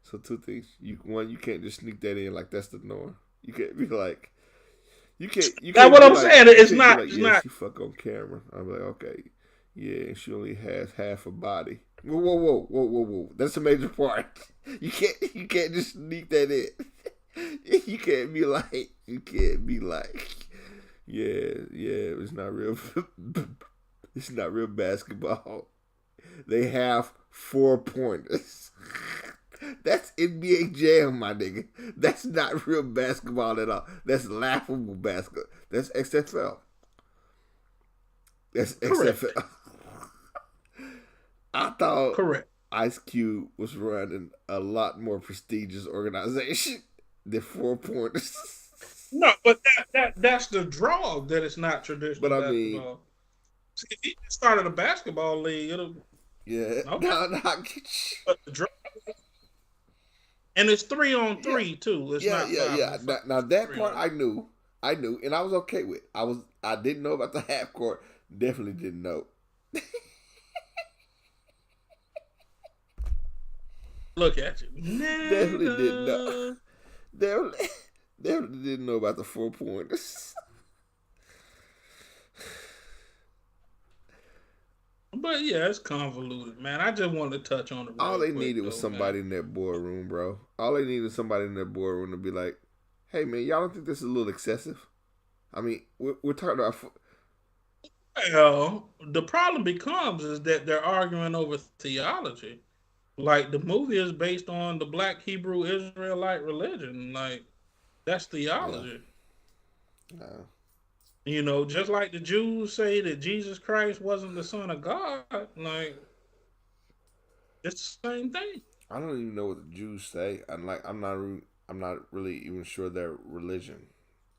S1: So two things. You can't just sneak that in like that's the norm. You can't be like, you can't.
S2: That's what I'm
S1: like,
S2: saying. It's not.
S1: Like,
S2: it's
S1: yeah,
S2: not.
S1: she fuck on camera. I'm like, okay, yeah, and she only has half a body. Whoa. That's a major part. You can't just sneak that in. You can't be like, yeah. It's not real. It's not real basketball. They have 4-pointers. That's NBA Jam, my nigga. That's not real basketball at all. That's laughable basketball. That's XFL. That's
S2: Correct.
S1: XFL. I thought
S2: Correct.
S1: Ice Cube was running a lot more prestigious organization than 4-pointers.
S2: No, but that's the draw that it's not traditional
S1: But I mean,
S2: basketball. See, if he started a basketball league, it'll
S1: yeah.
S2: okay.
S1: No, I get you.
S2: But the draw, and it's 3-on-3 too. It's not 5-on-5.
S1: Now that part I knew, and I was okay with. I didn't know about the half court. Definitely didn't know.
S2: Look at you.
S1: Definitely didn't know. Definitely didn't know about the 4-pointers.
S2: But yeah, it's convoluted, man. I just wanted to touch on it.
S1: All they needed was somebody in that boardroom, bro. All they needed was somebody in that boardroom to be like, "Hey, man, y'all don't think this is a little excessive?" I mean, we're talking about.
S2: Well, the problem becomes is that they're arguing over theology. Like the movie is based on the Black Hebrew Israelite religion. Like that's theology.
S1: Yeah.
S2: You know, just like the Jews say that Jesus Christ wasn't the Son of God, like it's the same thing.
S1: I don't even know what the Jews say. I'm not really even sure their religion.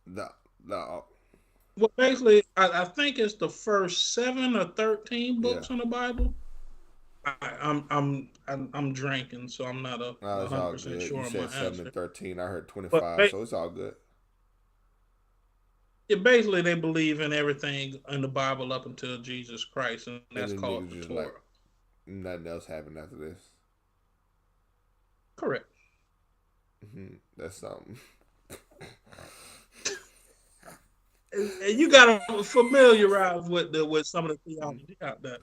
S1: The
S2: Well, basically, I think it's the first 7 or 13 books in the Bible. I'm drinking, so I'm not 100% sure.
S1: You said 7
S2: answer.
S1: and 13. I heard 25, so it's all good.
S2: Basically, they believe in everything in the Bible up until Jesus Christ, and that's called the Torah.
S1: Like, nothing else happened after this.
S2: Correct.
S1: That's something.
S2: And you gotta familiarize with some of the theology out there.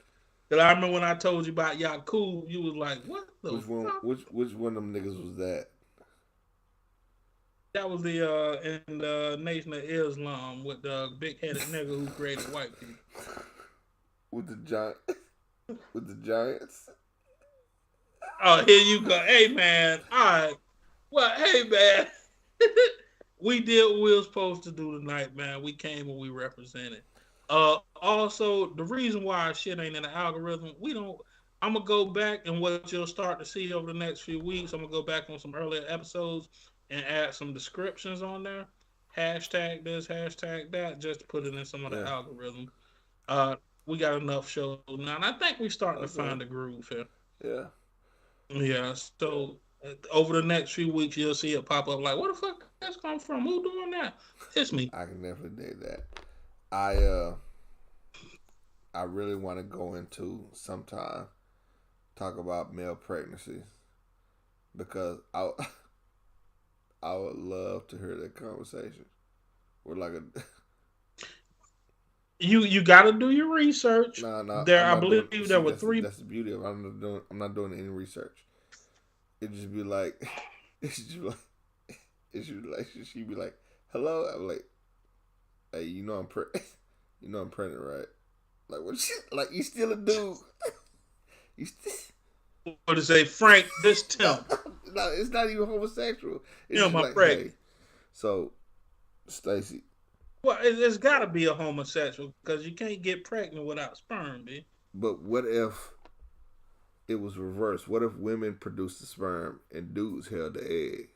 S2: Because I remember when I told you about Yakub, you was like, "What the fuck?"
S1: Which one of them niggas was that?
S2: That was the in the Nation of Islam with the big-headed nigga who created white people.
S1: With the Giants?
S2: Oh, here you go. Hey, man. All right. Well, hey, man. We did what we were supposed to do tonight, man. We came and we represented. Also, the reason why our shit ain't in the algorithm, we don't. I'm gonna go back and what you'll start to see over the next few weeks. I'm gonna go back on some earlier episodes and add some descriptions on there. Hashtag this, hashtag that, just to put it in some of the
S1: Yeah.
S2: algorithm. We got enough shows now, and I think we're starting to
S1: Okay.
S2: find a groove here.
S1: Yeah.
S2: Yeah, so over the next few weeks, you'll see it pop up. Like, where the fuck that's come from? Who doing that? It's me.
S1: I can definitely dig that. I really want to go into sometime talk about male pregnancies because I would love to hear that conversation. We're like a
S2: You got to do your research.
S1: no,
S2: There,
S1: I'm
S2: I
S1: not doing.
S2: believe there
S1: See,
S2: were
S1: that's
S2: three.
S1: that's the beauty of it. I'm not doing any research. It just be like, it's just like, it's just like she'd be like, "Hello," I'm like, "Hey, you know I'm pregnant, right?" Like what? Like you still a dude? You still?
S2: What to say, Frank? This
S1: No,
S2: Tim.
S1: no, it's not even homosexual. It's
S2: Tim,
S1: just
S2: I'm
S1: like,
S2: pregnant.
S1: hey, so Stacy,
S2: Well, it's got to be a homosexual because you can't get pregnant without sperm, B.
S1: but what if it was reversed? What if women produced the sperm and dudes held the egg?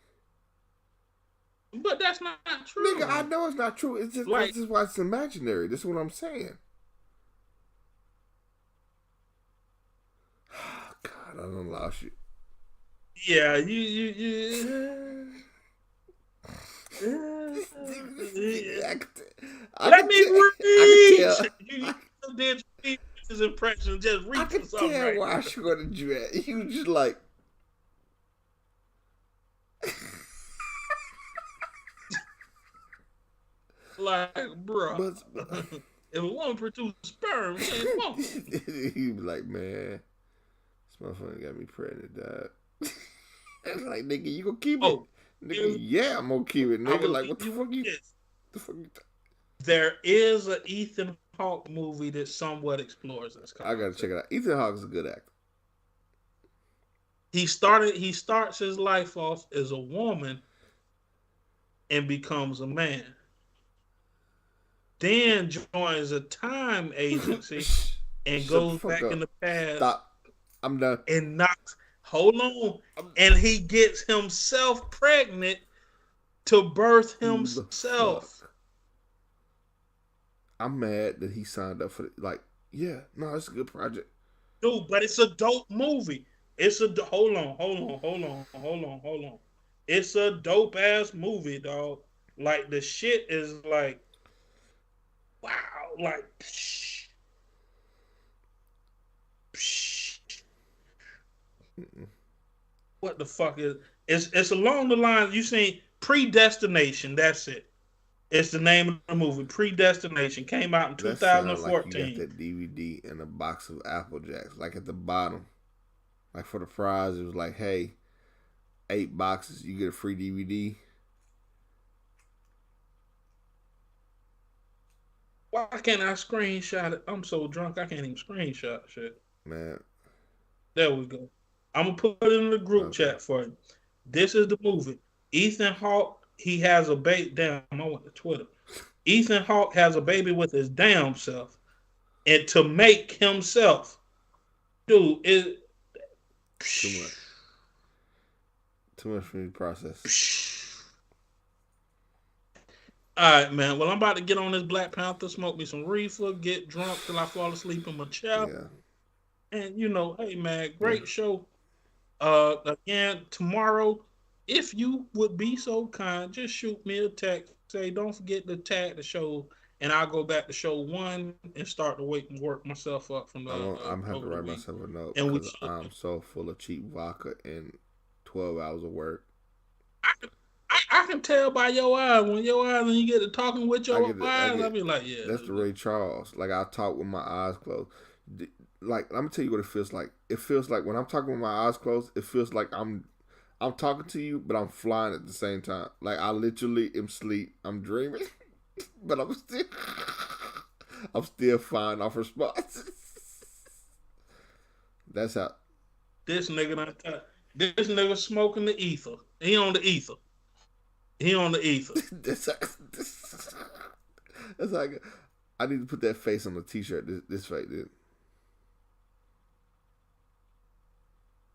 S2: But that's not true.
S1: Nigga, I know it's not true. It's just
S2: Like,
S1: this is why it's imaginary. This is what I'm saying. God, I done lost you.
S2: yeah, you. Let me reach. You did his impression. Just reach
S1: I
S2: for
S1: can
S2: something
S1: tell
S2: right
S1: why I
S2: now.
S1: shorted you at. You just like.
S2: Like, bro,
S1: But,
S2: if a woman produces sperm, she ain't a woman.
S1: he'd be like, man, this motherfucker got me pregnant, dog. It's like, nigga, you gonna keep it?
S2: Oh,
S1: Nigga, yeah, I'm gonna keep it,
S2: I
S1: nigga.
S2: will
S1: Like,
S2: leave
S1: what the
S2: you
S1: fuck
S2: with
S1: you?
S2: this.
S1: The fuck you?
S2: There is an Ethan Hawke movie that somewhat explores this
S1: I gotta
S2: concept.
S1: check it out. Ethan Hawke is a good actor.
S2: He starts his life off as a woman and becomes a man. Then joins a time agency and
S1: Shut the
S2: goes
S1: fuck
S2: back in
S1: up.
S2: the past
S1: Stop. I'm done.
S2: and knocks. Hold on, and he gets himself pregnant to birth
S1: Who the
S2: himself.
S1: fuck? I'm mad that he signed up for it. Like, yeah, no, it's a good project.
S2: Dude, but it's a dope movie. It's a hold on. It's a dope ass movie, dog. Like the shit is like wow, like psh. What the fuck is it's along the lines you seen Predestination, that's it. It's the name of the movie. Predestination came out in
S1: That sound like you got
S2: 2014.
S1: that DVD in a box of Apple Jacks, like at the bottom. Like for the prize, it was like, hey, 8 boxes, you get a free DVD.
S2: Why can't I screenshot it? I'm so drunk I can't even screenshot shit.
S1: Man,
S2: There we go. I'm gonna put it in the group
S1: okay.
S2: chat for you. This is the movie. Ethan Hawke, he has a baby. Damn, I went to Twitter. Ethan Hawke has a baby with his damn self, and to make himself, dude, it
S1: Too much for me to process.
S2: All right, man. Well, I'm about to get on this Black Panther, smoke me some reefer, get drunk till I fall asleep in my chair.
S1: Yeah.
S2: And hey, man, great show. Again, tomorrow, if you would be so kind, just shoot me a text. Say, don't forget to tag the show, and I'll go back to show 1 and start to work myself up from
S1: I'm have to
S2: over the
S1: write
S2: week.
S1: myself a note
S2: And
S1: because I'm so full of cheap vodka and 12 hours of work.
S2: I can tell by your eyes when you get to talking with your eyes. I'll be like, yeah,
S1: that's the Ray Charles. Like I talk with my eyes closed. Like let me tell you what it feels like. It feels like when I'm talking with my eyes closed, it feels like I'm talking to you, but I'm flying at the same time. Like I literally am asleep. I'm dreaming, but I'm still fine off responses. That's how.
S2: This nigga this nigga smoking the ether. He on the ether. He on the ether.
S1: That's like I need to put that face on the t-shirt. This right there.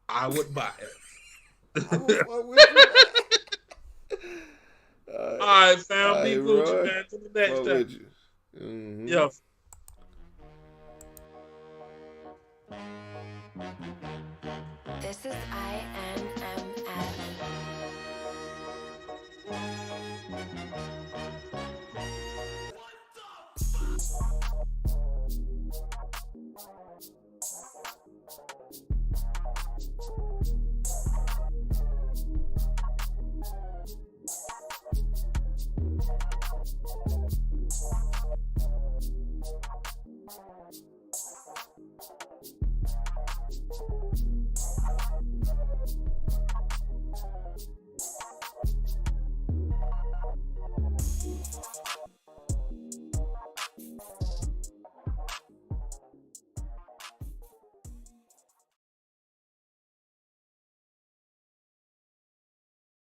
S2: I would buy it.
S1: I will fuck with you.
S2: All right, fam. Be Gucci, man. To the next
S1: fuck
S2: time.
S1: with you. Mm-hmm.
S2: Yeah.
S3: This is I N